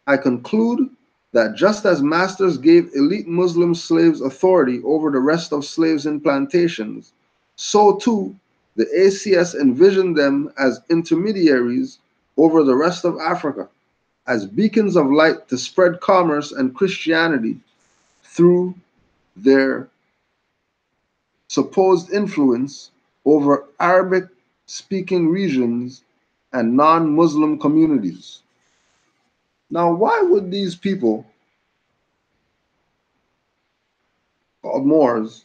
I conclude that just as masters gave elite Muslim slaves authority over the rest of slaves in plantations, so too the ACS envisioned them as intermediaries over the rest of Africa, as beacons of light to spread commerce and Christianity through their supposed influence over Arabic-speaking regions and non-Muslim communities. Now, why would these people called Moors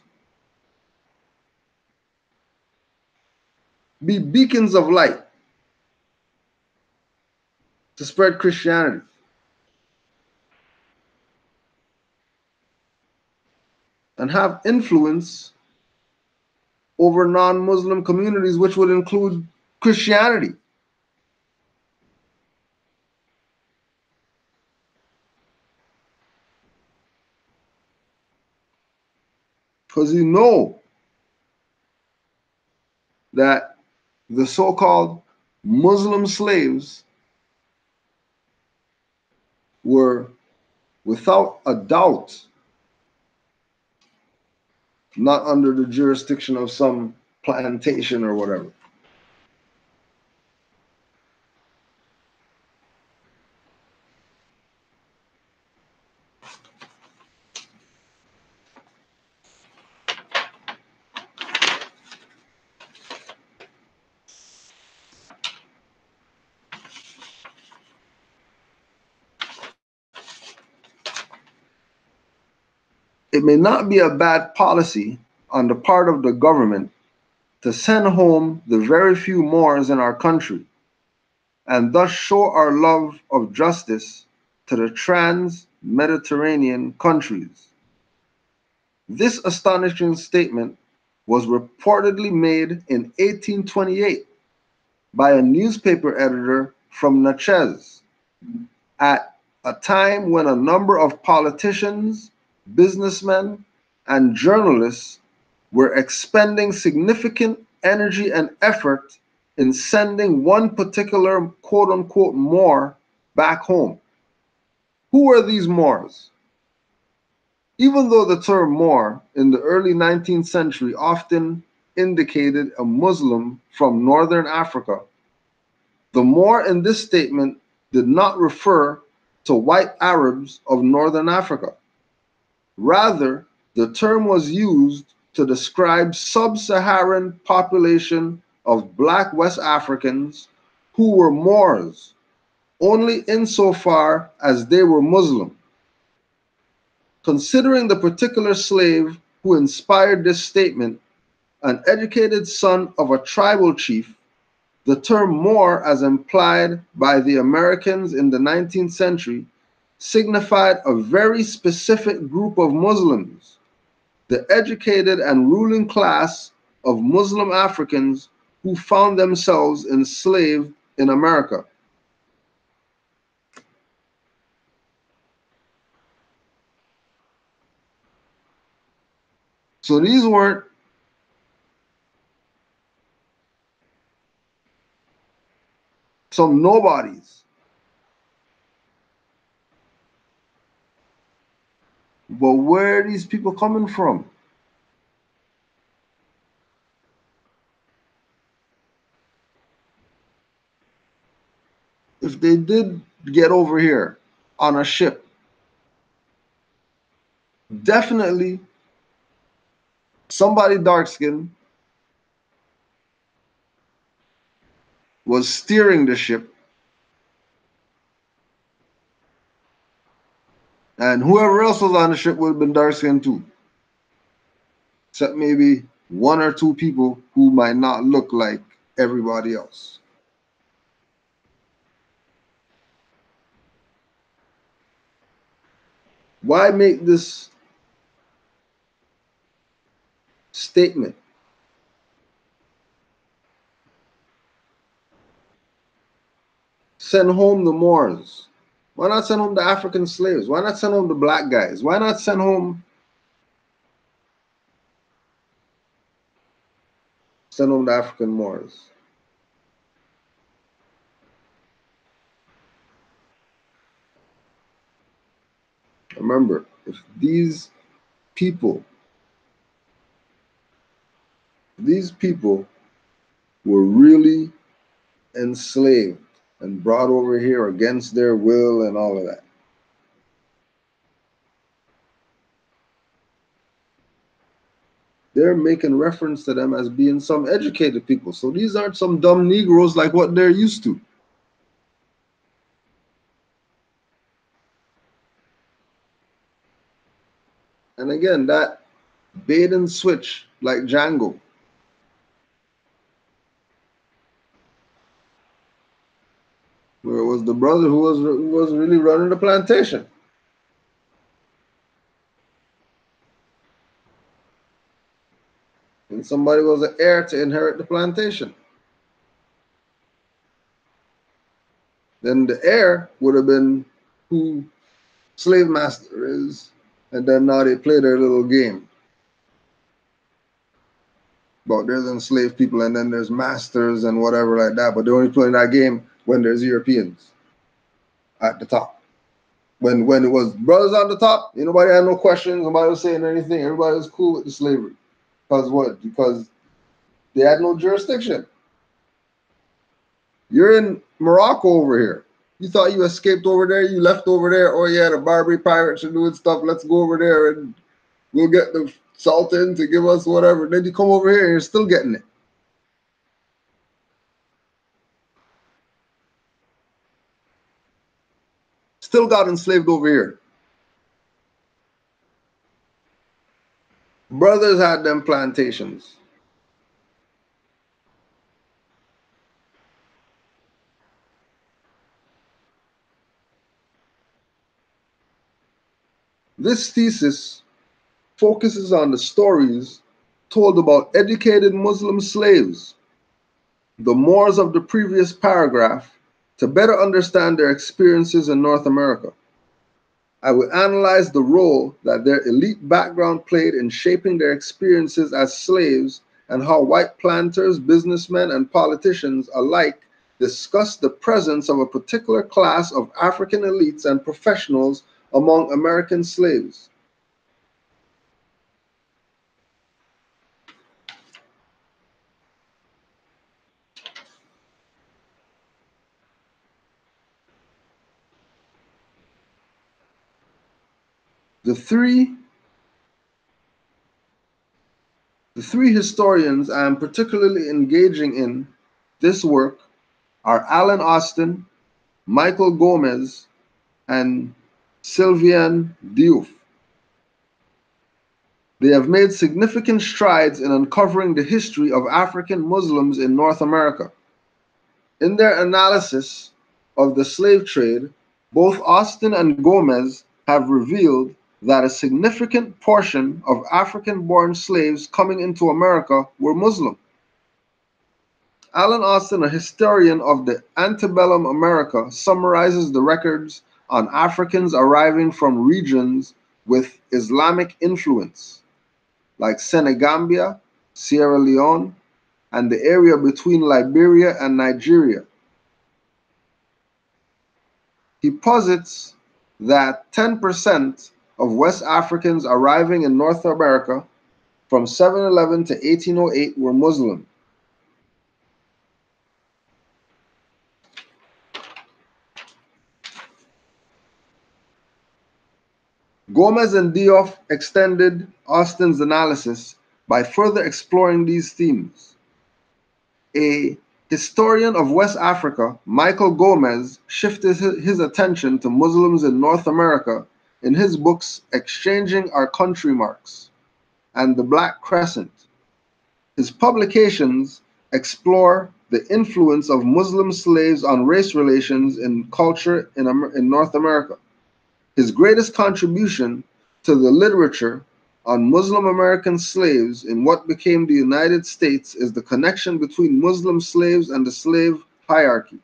be beacons of light to spread Christianity and have influence over non-Muslim communities, which would include Christianity? Because you know that the so-called Muslim slaves were, without a doubt, not under the jurisdiction of some plantation or whatever. It may not be a bad policy on the part of the government to send home the very few Moors in our country and thus show our love of justice to the trans-Mediterranean countries. This astonishing statement was reportedly made in 1828 by a newspaper editor from Natchez at a time when a number of politicians, businessmen, and journalists were expending significant energy and effort in sending one particular quote unquote Moor back home. Who were these Moors? Even though the term Moor in the early 19th century often indicated a Muslim from northern Africa, the Moor in this statement did not refer to white Arabs of northern Africa. Rather, the term was used to describe sub-Saharan population of black West Africans who were Moors only insofar as they were Muslim. Considering the particular slave who inspired this statement, an educated son of a tribal chief, the term Moor, as implied by the Americans in the 19th century, signified a very specific group of Muslims, the educated and ruling class of Muslim Africans who found themselves enslaved in America. So these weren't some nobodies. But where are these people coming from? If they did get over here on a ship, definitely somebody dark skinned was steering the ship, and whoever else was on the ship would have been dark skinned too, except maybe one or two people who might not look like everybody else. Why make this statement? Send home the Moors. Why not send home the African slaves? Why not send home the black guys? Why not send home the African Moors? Remember, if people, these people were really enslaved and brought over here against their will and all of that, they're making reference to them as being some educated people. So these aren't some dumb Negroes like what they're used to. And again, that bait and switch like Django. Where it was the brother who was really running the plantation. And somebody was an heir to inherit the plantation. Then the heir would have been who slave master is, and then now they play their little game. But there's enslaved people and then there's masters and whatever like that. But they're only playing that game when there's Europeans at the top. When it was brothers on the top, nobody had no questions, nobody was saying anything, everybody was cool with the slavery. Because what? Because they had no jurisdiction. You're in Morocco over here. You thought you escaped over there, you left over there. Oh yeah, the Barbary pirates are doing stuff. Let's go over there and we'll get the Sultan to give us whatever. Then you come over here and you're still getting it. Still got enslaved over here. Brothers had them plantations. This thesis focuses on the stories told about educated Muslim slaves, the Moors of the previous paragraph, to better understand their experiences in North America. I will analyze the role that their elite background played in shaping their experiences as slaves and how white planters, businessmen, and politicians alike discuss the presence of a particular class of African elites and professionals among American slaves. The three historians I am particularly engaging in this work are Alan Austin, Michael Gomez, and Sylviane Diouf. They have made significant strides in uncovering the history of African Muslims in North America. In their analysis of the slave trade, both Austin and Gomez have revealed that a significant portion of African-born slaves coming into America were Muslim. Alan Austin, a historian of the antebellum America, summarizes the records on Africans arriving from regions with Islamic influence, like Senegambia, Sierra Leone, and the area between Liberia and Nigeria. He posits that 10% of West Africans arriving in North America from 711 to 1808 were Muslim. Gomez and Diouf extended Austin's analysis by further exploring these themes. A historian of West Africa, Michael Gomez, shifted his attention to Muslims in North America in his books Exchanging Our Country Marks and The Black Crescent. His publications explore the influence of Muslim slaves on race relations in culture in North America. His greatest contribution to the literature on Muslim American slaves in what became the United States is the connection between Muslim slaves and the slave hierarchy.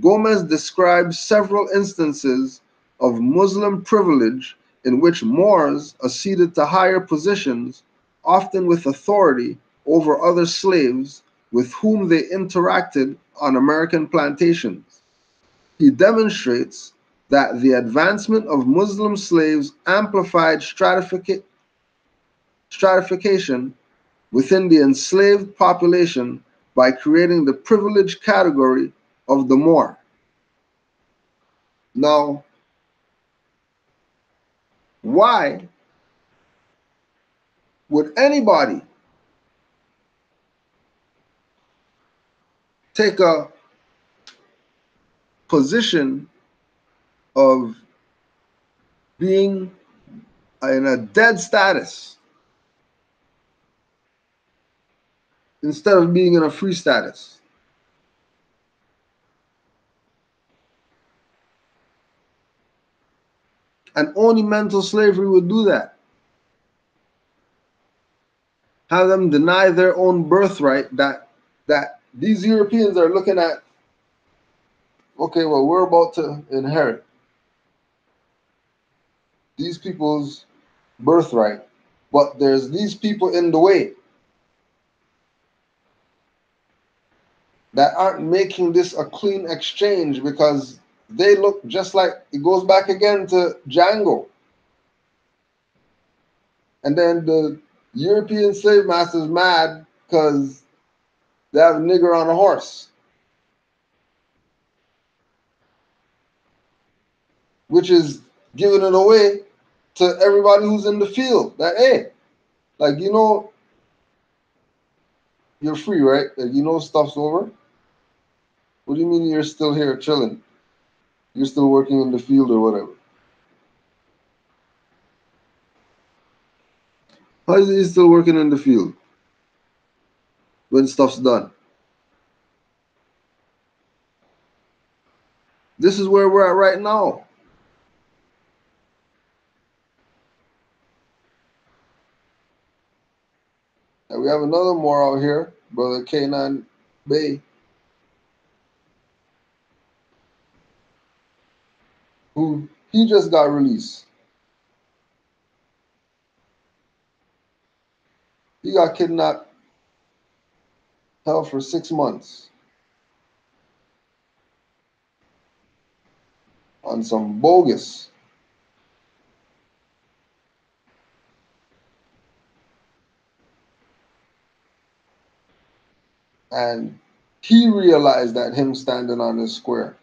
Gomez describes several instances of Muslim privilege in which Moors acceded to higher positions, often with authority over other slaves with whom they interacted on American plantations. He demonstrates that the advancement of Muslim slaves amplified stratification within the enslaved population by creating the privileged category of the Moor. Now, why would anybody take a position of being in a dead status instead of being in a free status? And only mental slavery would do that. Have them deny their own birthright that these Europeans are looking at, okay, well, we're about to inherit these people's birthright, but there's these people in the way that aren't making this a clean exchange because they look just like, it goes back again to Django. And then the European slave masters mad because they have a nigger on a horse, which is giving it away to everybody who's in the field. That, hey, like, you know, you're free, right? Like, you know, stuff's over. What do you mean you're still here chilling? You're still working in the field or whatever. How is he still working in the field when stuff's done? This is where we're at right now. And we have another Moor out here, Brother Canaan Bay, who he just got released. He got kidnapped, held for 6 months on some bogus. And he realized that him standing on this square,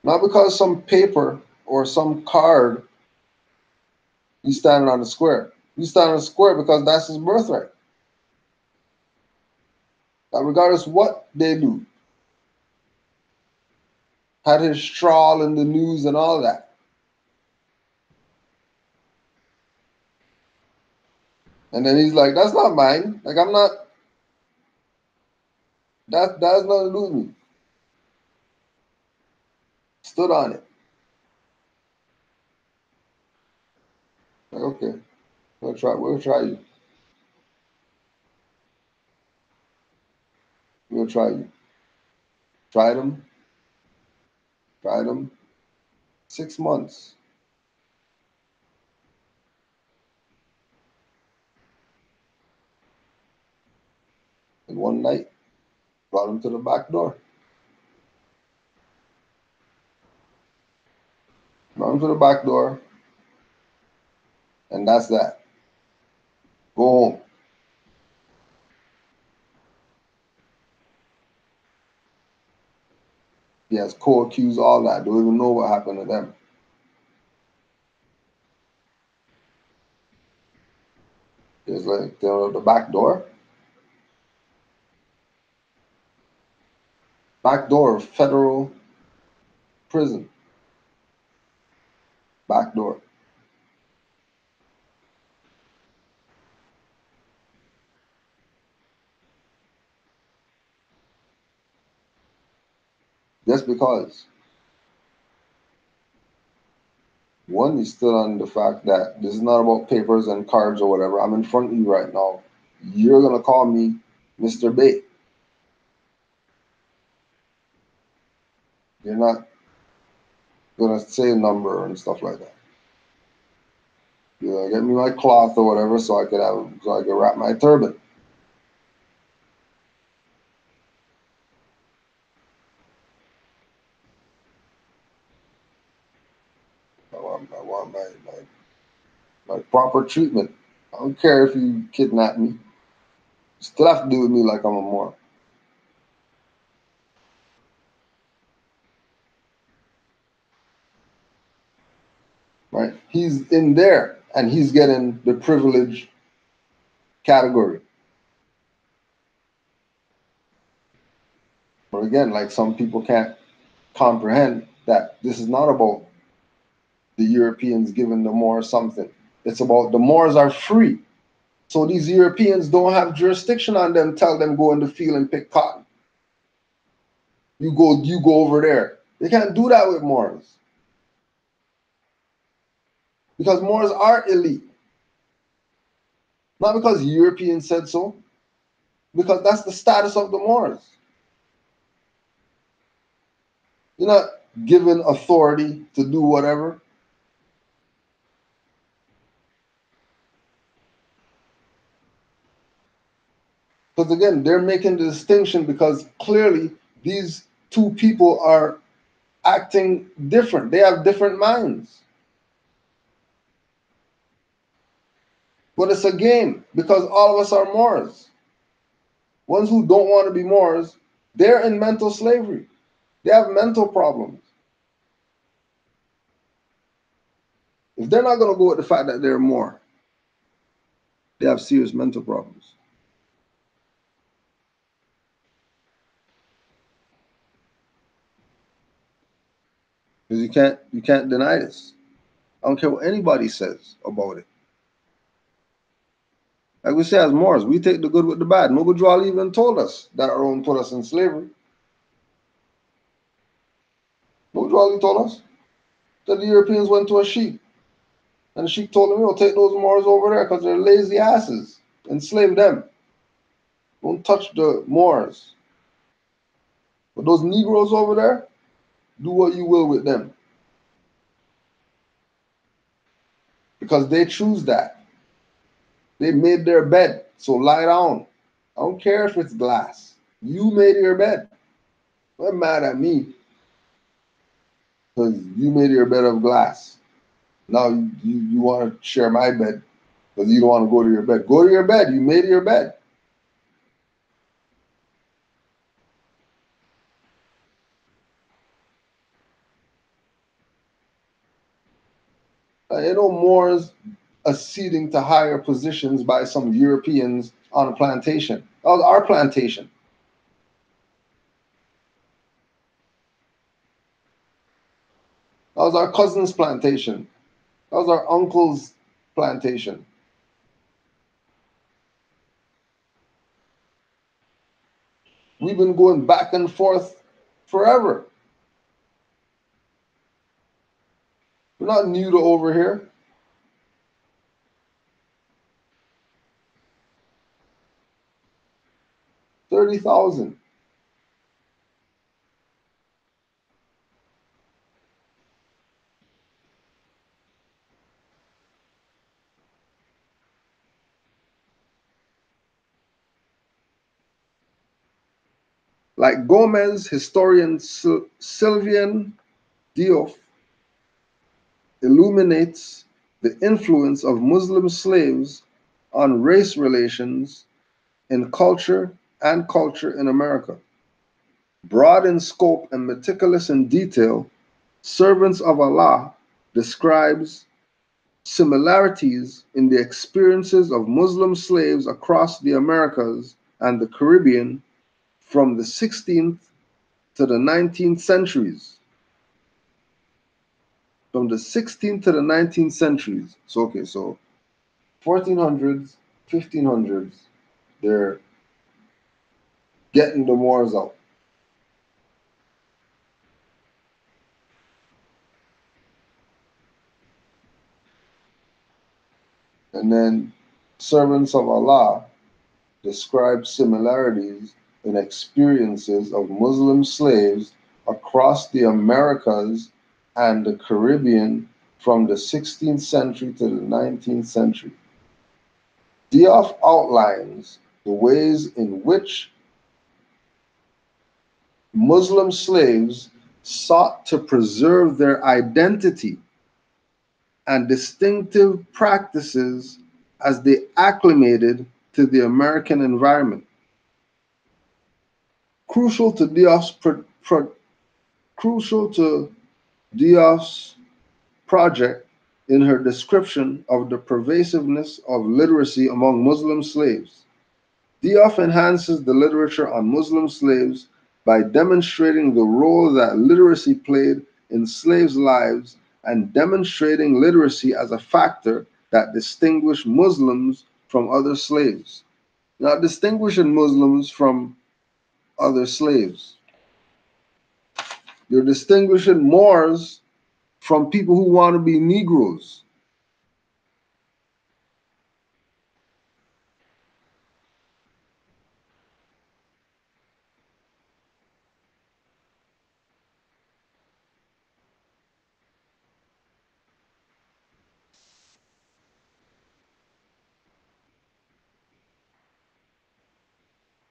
not because some paper or some card, he's standing on the square. He's standing on the square because that's his birthright. That regardless what they do, had his trawl in the news and all that. And then he's like, that's not mine. Like, I'm not, that has nothing to do with me. Stood on it. Like, okay, we'll try you. We'll try you. Tried him. 6 months. And one night, brought him to the back door. Brought him to the back door. And that's that. Go home. He has co-accused all that. Don't even know what happened to them. It's like the back door. Back door of federal prison. Back door. Just because. One is still on the fact that this is not about papers and cards or whatever. I'm in front of you right now. You're going to call me Mr. Bay. You're not going to say a number and stuff like that. You're going to get me my cloth or whatever so I can wrap my turban. I want my proper treatment. I don't care if you kidnap me. You still have to do with me like I'm a Moor. Right? He's in there and he's getting the privilege category. But again, like some people can't comprehend that this is not about the Europeans giving the Moors something. It's about the Moors are free. So these Europeans don't have jurisdiction on them, tell them go in the field and pick cotton. You go over there. They can't do that with Moors. Because Moors are elite. Not because Europeans said so, because that's the status of the Moors. You're not given authority to do whatever. Because again, they're making the distinction because clearly these two people are acting different. They have different minds. But it's a game because all of us are Moors. Ones who don't want to be Moors, they're in mental slavery. They have mental problems. If they're not going to go with the fact that they're Moor, they have serious mental problems. Because you can't deny this. I don't care what anybody says about it. Like we say as Moors, we take the good with the bad. Mugudral even told us that our own put us in slavery. Mugudral told us that the Europeans went to a sheik. And the sheik told him, "Yo, take those Moors over there because they're lazy asses. Enslave them. Don't touch the Moors. But those Negroes over there, do what you will with them. Because they choose that. They made their bed, so lie down. I don't care if it's glass. You made your bed. Don't mad at me because you made your bed of glass. Now you want to share my bed because you don't want to go to your bed. Go to your bed. You made your bed. You know, Moors acceding to higher positions by some Europeans on a plantation. That was our plantation. That was our cousin's plantation. That was our uncle's plantation. We've been going back and forth forever. We're not new to over here. $30,000. Like Gomez, historian Sylvian Diouf illuminates the influence of Muslim slaves on race relations in culture and culture in America. Broad in scope and meticulous in detail, Servants of Allah describes similarities in the experiences of Muslim slaves across the Americas and the Caribbean from the 16th to the 19th centuries. From the 16th to the 19th centuries. So, okay, so 1400s, 1500s, they're getting the Moors out. And then servants of Allah describe similarities in experiences of Muslim slaves across the Americas and the Caribbean from the 16th century to the 19th century. Diouf outlines the ways in which Muslim slaves sought to preserve their identity and distinctive practices as they acclimated to the American environment. Crucial to Diouf's project in her description of the pervasiveness of literacy among Muslim slaves. Diouf enhances the literature on Muslim slaves by demonstrating the role that literacy played in slaves' lives and demonstrating literacy as a factor that distinguished Muslims from other slaves. Not distinguishing Muslims from other slaves. You're distinguishing Moors from people who want to be Negroes.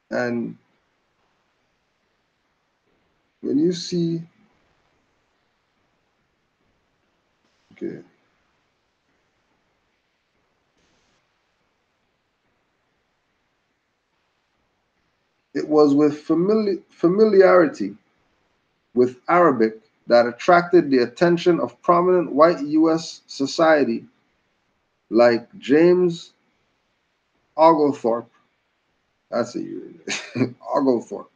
And when you see, okay, it was with familiarity with Arabic that attracted the attention of prominent white U.S. society like James Oglethorpe, that's a Oglethorpe,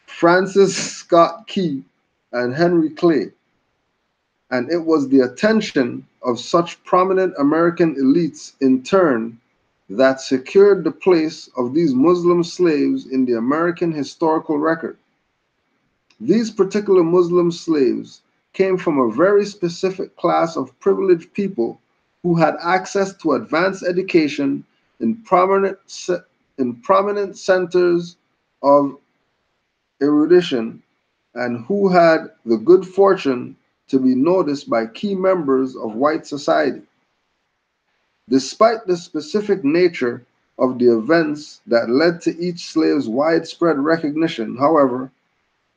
Francis Scott Key, and Henry Clay, and it was the attention of such prominent American elites in turn that secured the place of these Muslim slaves in the American historical record. These particular Muslim slaves came from a very specific class of privileged people who had access to advanced education in prominent centers of erudition and who had the good fortune to be noticed by key members of white society. Despite the specific nature of the events that led to each slave's widespread recognition, however,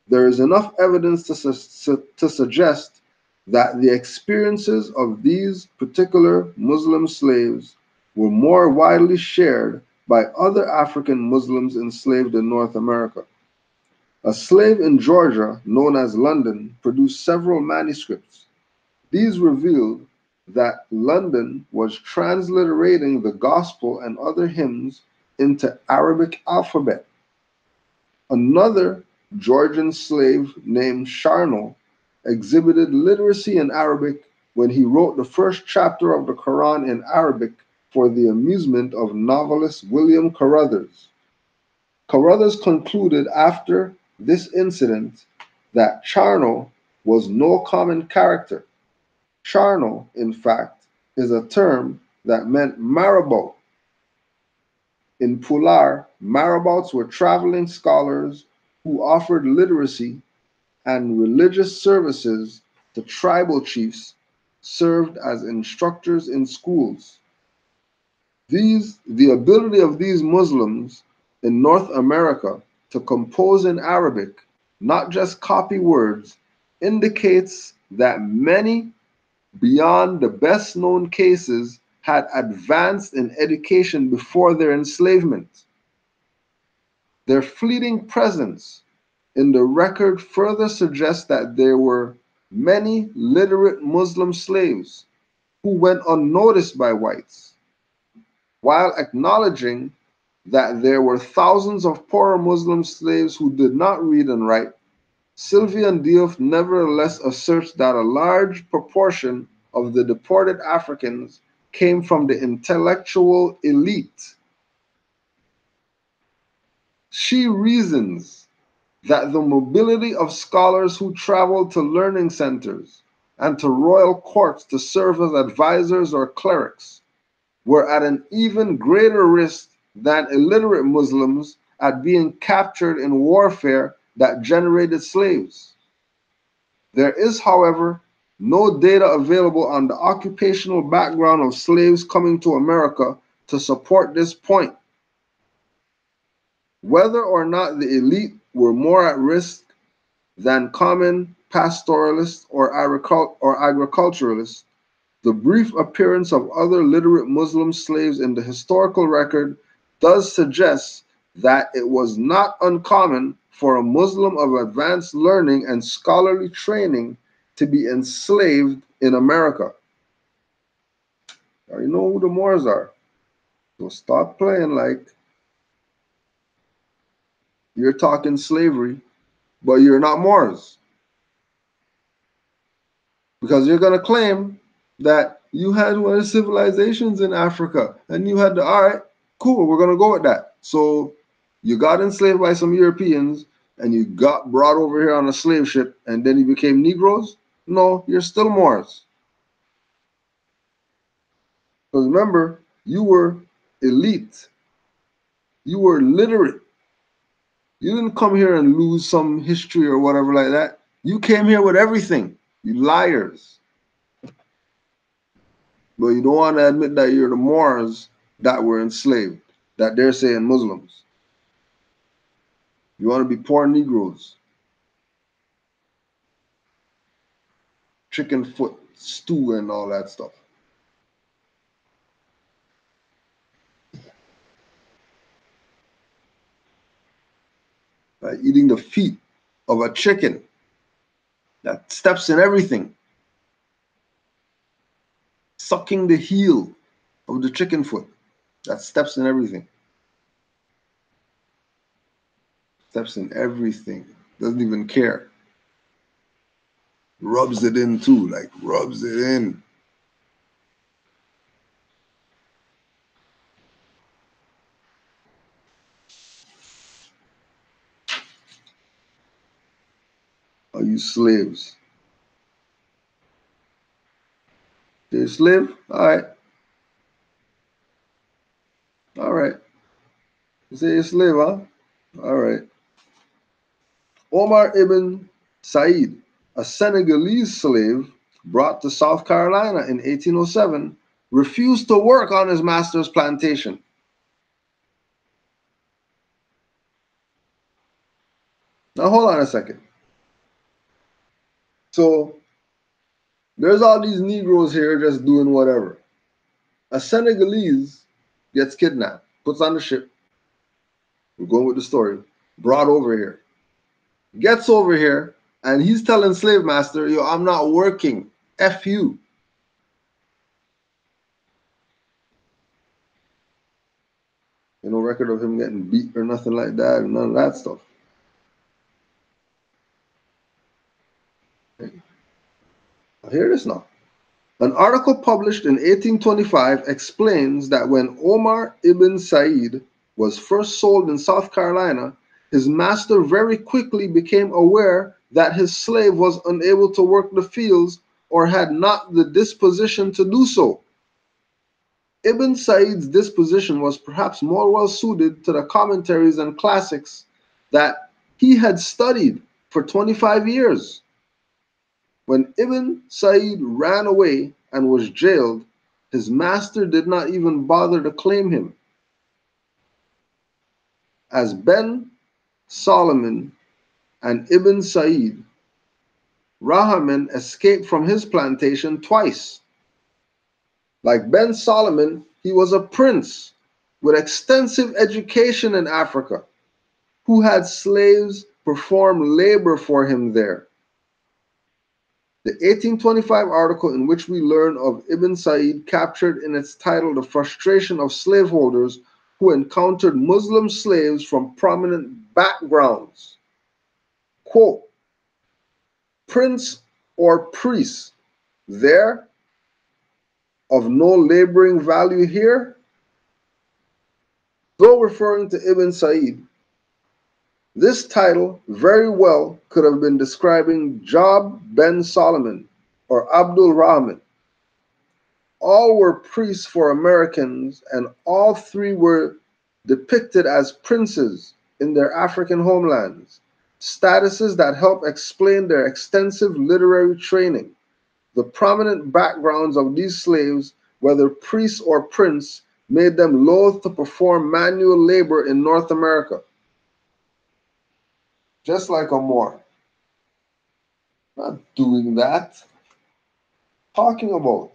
there is enough evidence to suggest that the experiences of these particular Muslim slaves were more widely shared by other African Muslims enslaved in North America. A slave in Georgia, known as London, produced several manuscripts. These revealed that London was transliterating the gospel and other hymns into Arabic alphabet. Another Georgian slave named Charno exhibited literacy in Arabic when he wrote the first chapter of the Quran in Arabic for the amusement of novelist William Carruthers. Carruthers concluded after this incident that Charno was no common character. Charno, in fact, is a term that meant marabout. In Pular, marabouts were traveling scholars who offered literacy and religious services to tribal chiefs, served as instructors in schools. The ability of these Muslims in North America to compose in Arabic, not just copy words, indicates that many, beyond the best known cases, had advanced in education before their enslavement. Their fleeting presence in the record further suggests that there were many literate Muslim slaves who went unnoticed by whites, while acknowledging that there were thousands of poorer Muslim slaves who did not read and write. Sylvian Diouf nevertheless asserts that a large proportion of the deported Africans came from the intellectual elite. She reasons that the mobility of scholars who traveled to learning centers and to royal courts to serve as advisors or clerics were at an even greater risk than illiterate Muslims at being captured in warfare that generated slaves. There is, however, no data available on the occupational background of slaves coming to America to support this point. Whether or not the elite were more at risk than common pastoralists or agriculturalists, the brief appearance of other literate Muslim slaves in the historical record does suggest that it was not uncommon for a Muslim of advanced learning and scholarly training to be enslaved in America. Now you know who the Moors are. So stop playing like you're talking slavery, but you're not Moors. Because you're going to claim that you had one of the civilizations in Africa and you had all right, cool, we're going to go with that. So you got enslaved by some Europeans and you got brought over here on a slave ship and then you became Negroes? No, you're still Moors. Because remember, you were elite. You were literate. You didn't come here and lose some history or whatever like that. You came here with everything. You liars. But you don't want to admit that you're the Moors that were enslaved, that they're saying Muslims. You want to be poor Negroes. Chicken foot stew and all that stuff. Like eating the feet of a chicken that steps in everything. Sucking the heel of the chicken foot that steps in everything. Steps in everything. Doesn't even care. rubs it in too, like rubs it in. Are you slaves? You're a slave? All right. All right. You say you're a slave, huh? All right. Omar ibn Said, a Senegalese slave brought to South Carolina in 1807, refused to work on his master's plantation. Now, hold on a second. So, there's all these Negroes here just doing whatever. A Senegalese gets kidnapped, puts on the ship. We're going with the story. Brought over here. Gets over here, and he's telling slave master, yo, I'm not working. F you. No record of him getting beat or nothing like that, and none of that stuff. Hear this now. An article published in 1825 explains that when Omar ibn Said was first sold in South Carolina, his master very quickly became aware that his slave was unable to work the fields or had not the disposition to do so. Ibn Said's disposition was perhaps more well suited to the commentaries and classics that he had studied for 25 years. When Ibn Said ran away and was jailed, his master did not even bother to claim him. As Ben Solomon and Ibn Said, Rahman escaped from his plantation twice. Like Ben Solomon, he was a prince with extensive education in Africa who had slaves perform labor for him there. The 1825 article in which we learn of Ibn Said captured in its title the frustration of slaveholders who encountered Muslim slaves from prominent backgrounds. Quote, prince or priest, there, of no laboring value here? Though referring to Ibn Said, this title very well could have been describing Job ben Solomon or Abdul Rahman. All were priests for Americans, and all three were depicted as princes in their African homelands, statuses that help explain their extensive literary training. The prominent backgrounds of these slaves, whether priest or prince, made them loath to perform manual labor in North America. Just like a Moor. Not doing that. Talking about.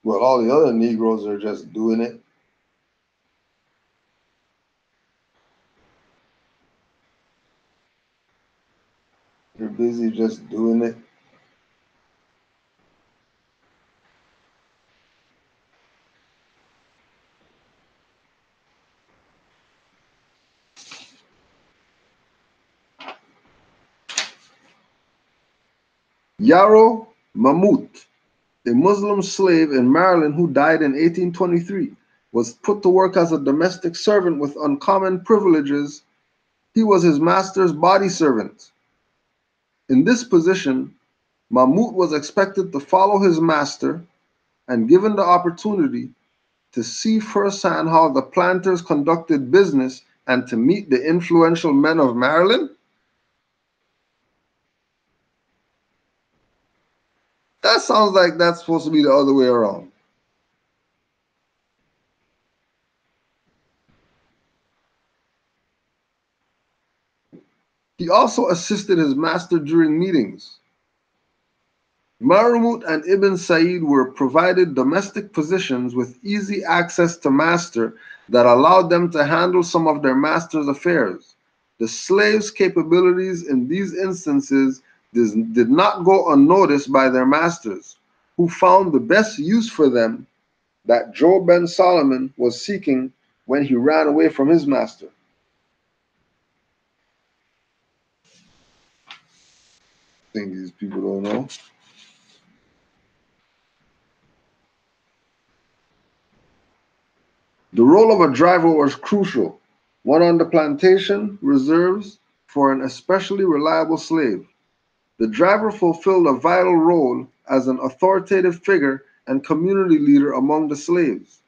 Well, all the other Negroes are just doing it. They're busy just doing it. Yaro Mahmoud, a Muslim slave in Maryland who died in 1823, was put to work as a domestic servant with uncommon privileges. He was his master's body servant. In this position, Mahmoud was expected to follow his master and, given the opportunity, to see firsthand how the planters conducted business and to meet the influential men of Maryland. That sounds like that's supposed to be the other way around. He also assisted his master during meetings. Marmut and Ibn Said were provided domestic positions with easy access to master that allowed them to handle some of their master's affairs. The slaves' capabilities in these instances did not go unnoticed by their masters, who found the best use for them that Job ben Solomon was seeking when he ran away from his master. think these people don't know. The role of a driver was crucial, one on the plantation reserves for an especially reliable slave. The driver fulfilled a vital role as an authoritative figure and community leader among the slaves.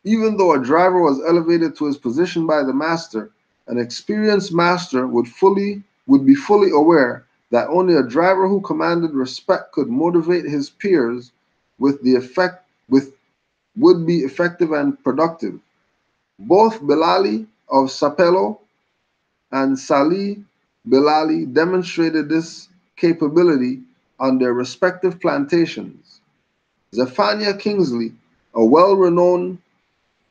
Even though a driver was elevated to his position by the master, an experienced master would be fully aware that only a driver who commanded respect could motivate his peers with would be effective and productive. Both Bilali of Sapelo and Salih Bilali demonstrated this capability on their respective plantations. Zephaniah Kingsley, a well-renowned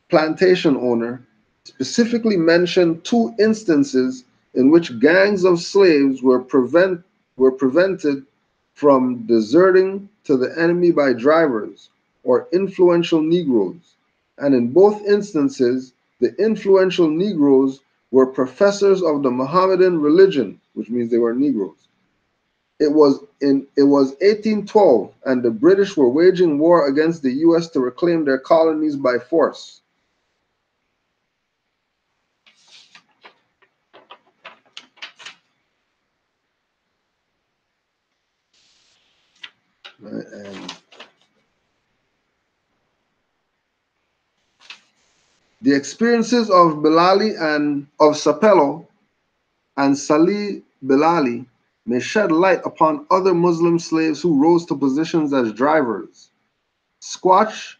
plantation owner, specifically mentioned two instances in which gangs of slaves were prevented from deserting to the enemy by drivers or influential Negroes. And in both instances, the influential Negroes were professors of the Mohammedan religion, which means they were Negroes. It was 1812, and the British were waging war against the U.S. to reclaim their colonies by force. Right? And the experiences of Bilali and of Sapelo and Salih Bilali may shed light upon other Muslim slaves who rose to positions as drivers. Squash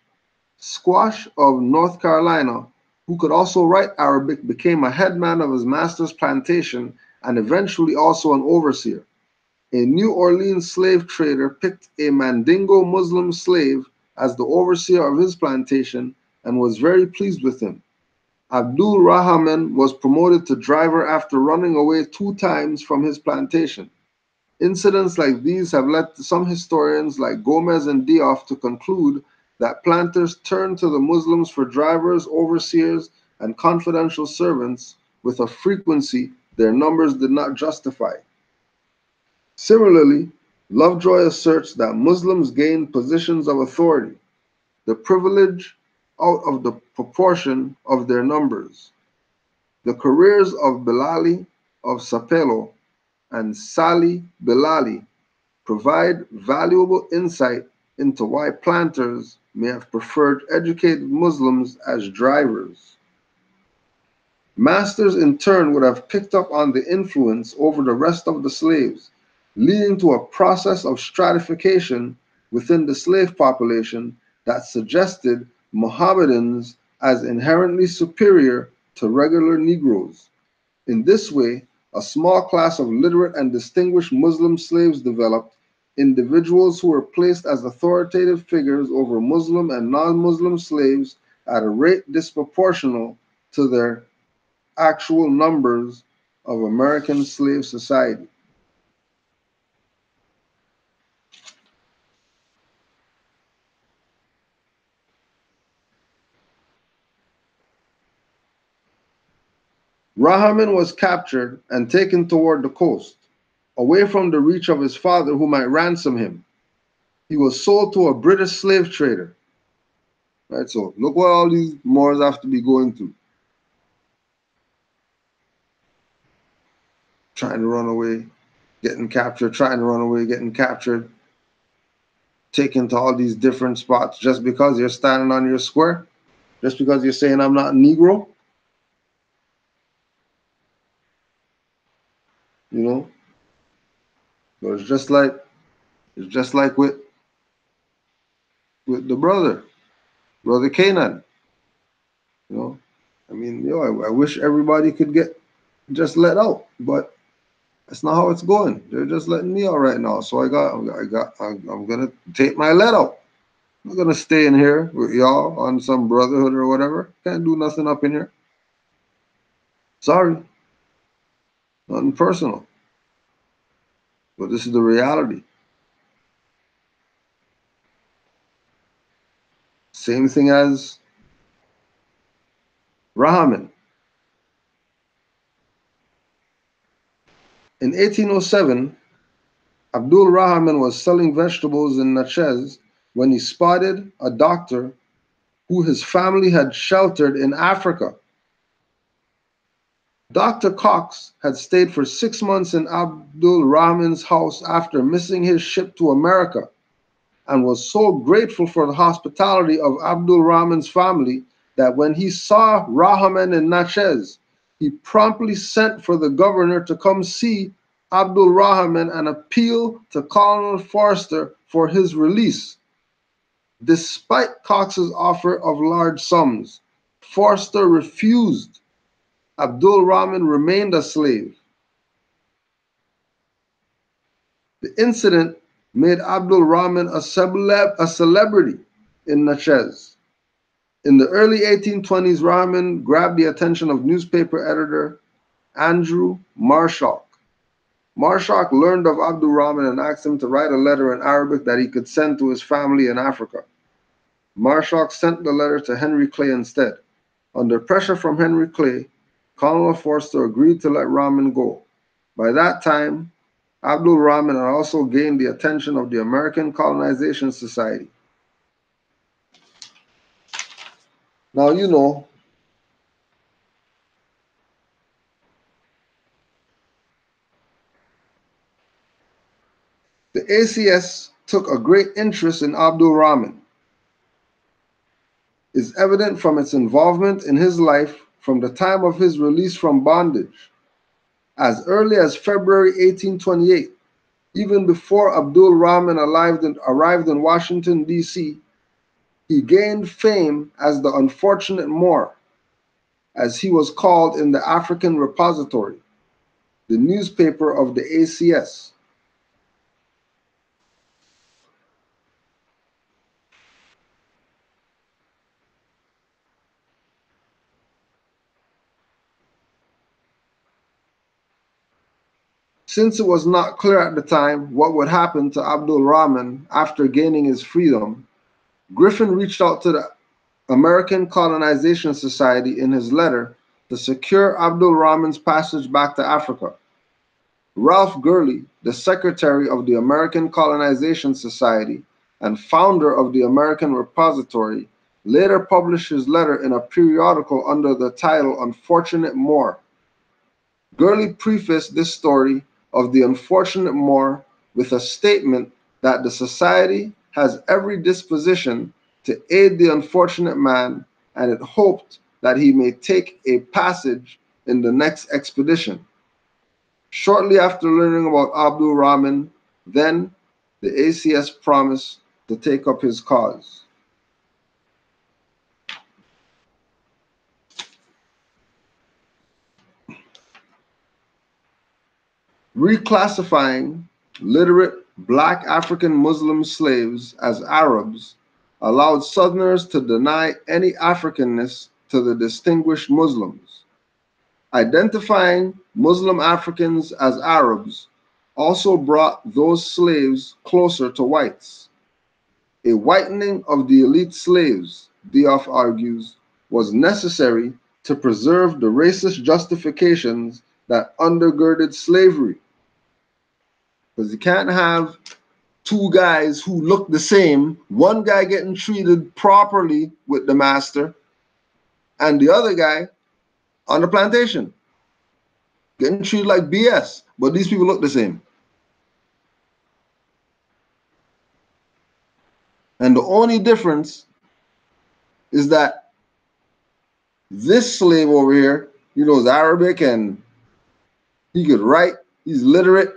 of North Carolina, who could also write Arabic, became a headman of his master's plantation and eventually also an overseer. A New Orleans slave trader picked a Mandingo Muslim slave as the overseer of his plantation and was very pleased with him. Abdul Rahman was promoted to driver after running away 2 times from his plantation. Incidents like these have led some historians like Gomez and Diouf to conclude that planters turned to the Muslims for drivers, overseers, and confidential servants with a frequency their numbers did not justify. Similarly, Lovejoy asserts that Muslims gained positions of authority, the privilege out of the proportion of their numbers. The careers of Bilali of Sapelo and Salih Bilali provide valuable insight into why planters may have preferred educated Muslims as drivers. Masters in turn would have picked up on the influence over the rest of the slaves, leading to a process of stratification within the slave population that suggested Mohammedans as inherently superior to regular Negroes. In this way, a small class of literate and distinguished Muslim slaves developed, individuals who were placed as authoritative figures over Muslim and non-Muslim slaves at a rate disproportional to their actual numbers of American slave society. Rahman was captured and taken toward the coast, away from the reach of his father who might ransom him. He was sold to a British slave trader. Right, so look what all these Moors have to be going through. Trying to run away, getting captured, trying to run away, getting captured, taken to all these different spots just because you're standing on your square, just because you're saying I'm not a Negro. You know, but it's just like with the brother Canaan. You know, I mean, I wish everybody could get just let out, but that's not how it's going. They're just letting me out right now, so I'm gonna take my let out. I'm not gonna stay in here with y'all on some brotherhood or whatever. Can't do nothing up in here. Sorry, nothing personal, but this is the reality. Same thing as Rahman. In 1807, Abdul Rahman was selling vegetables in Natchez when he spotted a doctor who his family had sheltered in Africa. Dr. Cox had stayed for 6 months in Abdul Rahman's house after missing his ship to America and was so grateful for the hospitality of Abdul Rahman's family that when he saw Rahman in Natchez, he promptly sent for the governor to come see Abdul Rahman and appeal to Colonel Forster for his release. Despite Cox's offer of large sums, Forster refused. Abdul Rahman remained a slave. The incident made Abdul Rahman a celebrity in Natchez. In the early 1820s, Rahman grabbed the attention of newspaper editor Andrew Marshak. Marshak learned of Abdul Rahman and asked him to write a letter in Arabic that he could send to his family in Africa. Marshak sent the letter to Henry Clay instead. Under pressure from Henry Clay, Colonel Forster agreed to let Rahman go. By that time, Abdul Rahman had also gained the attention of the American Colonization Society. Now, you know, the ACS took a great interest in Abdul Rahman. Is evident from its involvement in his life from the time of his release from bondage. As early as February 1828, even before Abdul Rahman arrived in Washington, D.C., he gained fame as the unfortunate Moor, as he was called in the African Repository, the newspaper of the ACS. Since it was not clear at the time what would happen to Abdul Rahman after gaining his freedom, Griffin reached out to the American Colonization Society in his letter to secure Abdul Rahman's passage back to Africa. Ralph Gurley, the secretary of the American Colonization Society and founder of the American Repository, later published his letter in a periodical under the title Unfortunate Moor. Gurley prefaced this story of the unfortunate Moor with a statement that the society has every disposition to aid the unfortunate man, and it hoped that he may take a passage in the next expedition. Shortly after learning about Abdul Rahman, then the ACS promised to take up his cause. Reclassifying literate black African Muslim slaves as Arabs allowed Southerners to deny any Africanness to the distinguished Muslims. Identifying Muslim Africans as Arabs also brought those slaves closer to whites. A whitening of the elite slaves, Diouf argues, was necessary to preserve the racist justifications that undergirded slavery. Because you can't have two guys who look the same, one guy getting treated properly with the master, and the other guy on the plantation getting treated like BS. But these people look the same. And the only difference is that this slave over here, he knows Arabic and he could write, he's literate.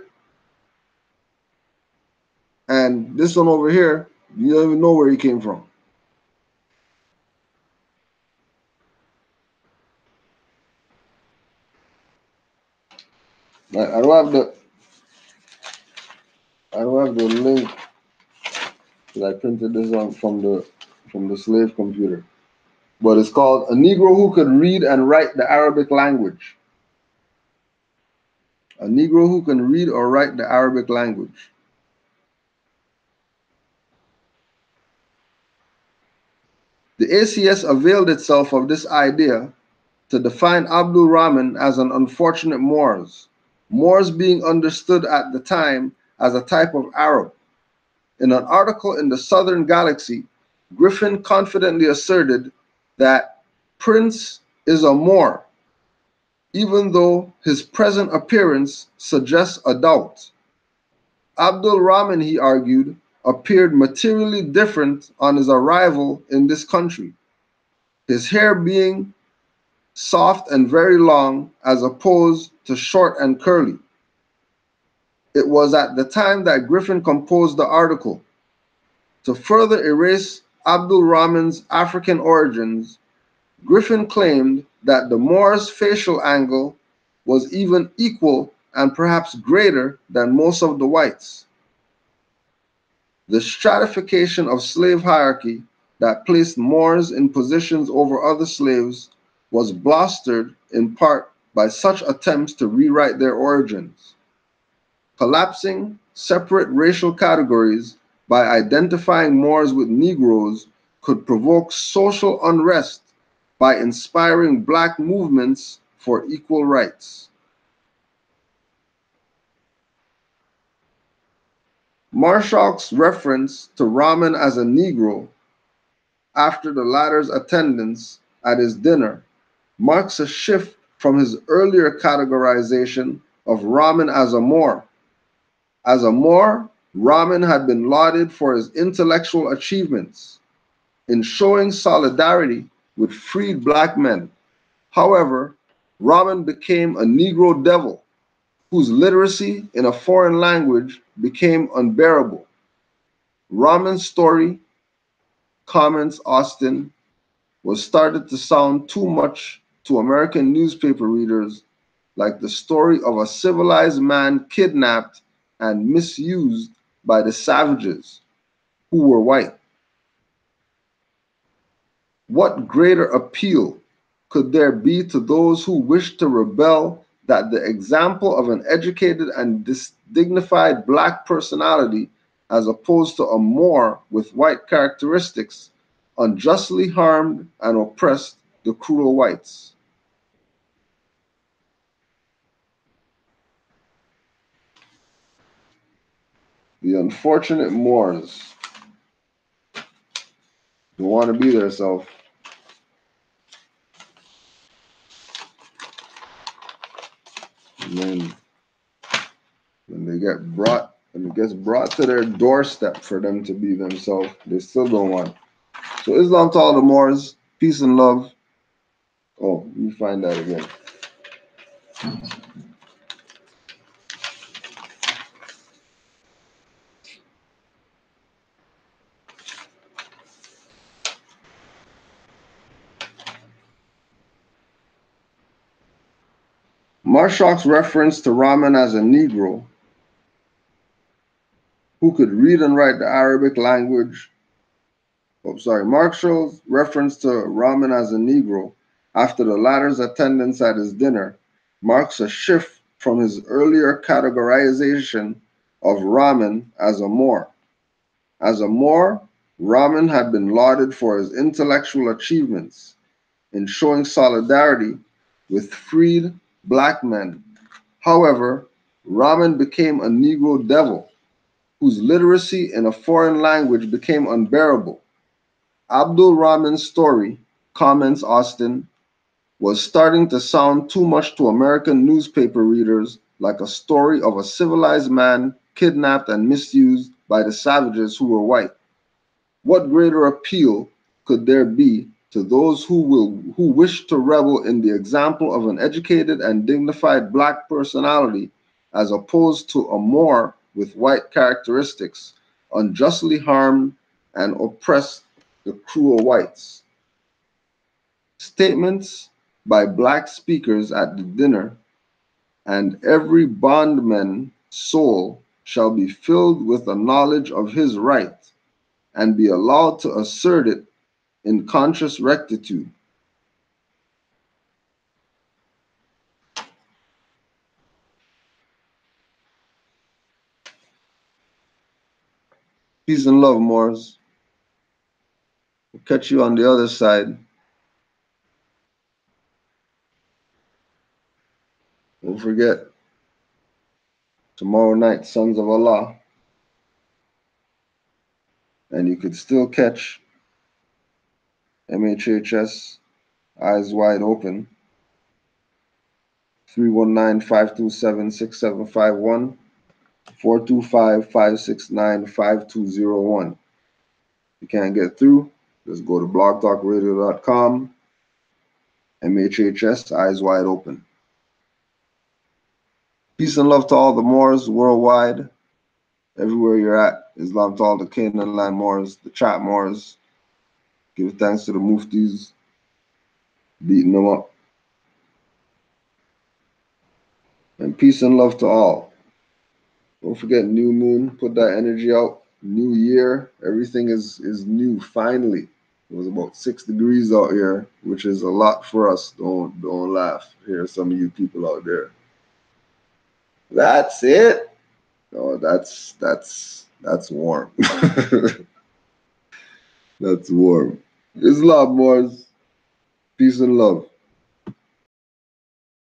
And this one over here, you don't even know where he came from. I don't have the link that I printed this on from the slave computer. But it's called A Negro Who Could Read and Write the Arabic Language. A Negro Who Can Read or Write the Arabic Language. The ACS availed itself of this idea to define Abdul Rahman as an unfortunate Moors, Moors being understood at the time as a type of Arab. In an article in the Southern Galaxy, Griffin confidently asserted that Prince is a Moor, even though his present appearance suggests a doubt. Abdul Rahman, he argued, appeared materially different on his arrival in this country, his hair being soft and very long as opposed to short and curly. It was at the time that Griffin composed the article. To further erase Abdul Rahman's African origins, Griffin claimed that the Moor's facial angle was even equal and perhaps greater than most of the whites. The stratification of slave hierarchy that placed Moors in positions over other slaves was blustered in part by such attempts to rewrite their origins. Collapsing separate racial categories by identifying Moors with Negroes could provoke social unrest by inspiring black movements for equal rights. Marshall's reference to Rahman as a Negro after the latter's attendance at his dinner marks a shift from his earlier categorization of Rahman as a Moor. As a Moor, Rahman had been lauded for his intellectual achievements in showing solidarity with freed black men. However, Rahman became a Negro devil whose literacy in a foreign language became unbearable. Rahman's story, comments Austin, was started to sound too much to American newspaper readers like the story of a civilized man kidnapped and misused by the savages who were white. What greater appeal could there be to those who wish to rebel that the example of an educated and dignified black personality, as opposed to a Moor with white characteristics, unjustly harmed and oppressed the cruel whites? The unfortunate Moors don't want to be there, so and then when they get brought, when it gets brought to their doorstep for them to be themselves, they still don't want. So Islam to all the Moors, peace and love. Oh, let me find that again. Marshall's reference to Rahman as a Negro who could read and write the Arabic language. Marshall's reference to Rahman as a Negro after the latter's attendance at his dinner marks a shift from his earlier categorization of Rahman as a Moor. As a Moor, Rahman had been lauded for his intellectual achievements in showing solidarity with freed black men. However, Rahman became a Negro devil whose literacy in a foreign language became unbearable. Abdul Rahman's story, comments Austin, was starting to sound too much to American newspaper readers like a story of a civilized man kidnapped and misused by the savages who were white. What greater appeal could there be to those who wish to revel in the example of an educated and dignified black personality as opposed to a Moor with white characteristics, unjustly harmed and oppressed the cruel whites? Statements by black speakers at the dinner, and every bondman's soul shall be filled with a knowledge of his right, and be allowed to assert it in conscious rectitude. Peace and love, Moors. We'll catch you on the other side. Don't forget, Tomorrow night, Sons of Allah. And you could still catch MHHS Eyes Wide Open. 319-527-6751, 425-569-5201. If you can't get through, just go to blogtalkradio.com, MHHS Eyes Wide Open. Peace and love to all the Moors worldwide, everywhere you're at. Islam to all the Canaanland Moors, the Chat Moors. Give thanks to the Muftis, beating them up. And peace and love to all. Don't forget new moon, put that energy out. New year, everything is new finally. It was about 6 degrees out here, which is a lot for us. Don't laugh. Here are some of you people out there. That's it. Oh, that's warm. That's warm. Islam Moors. Peace and love.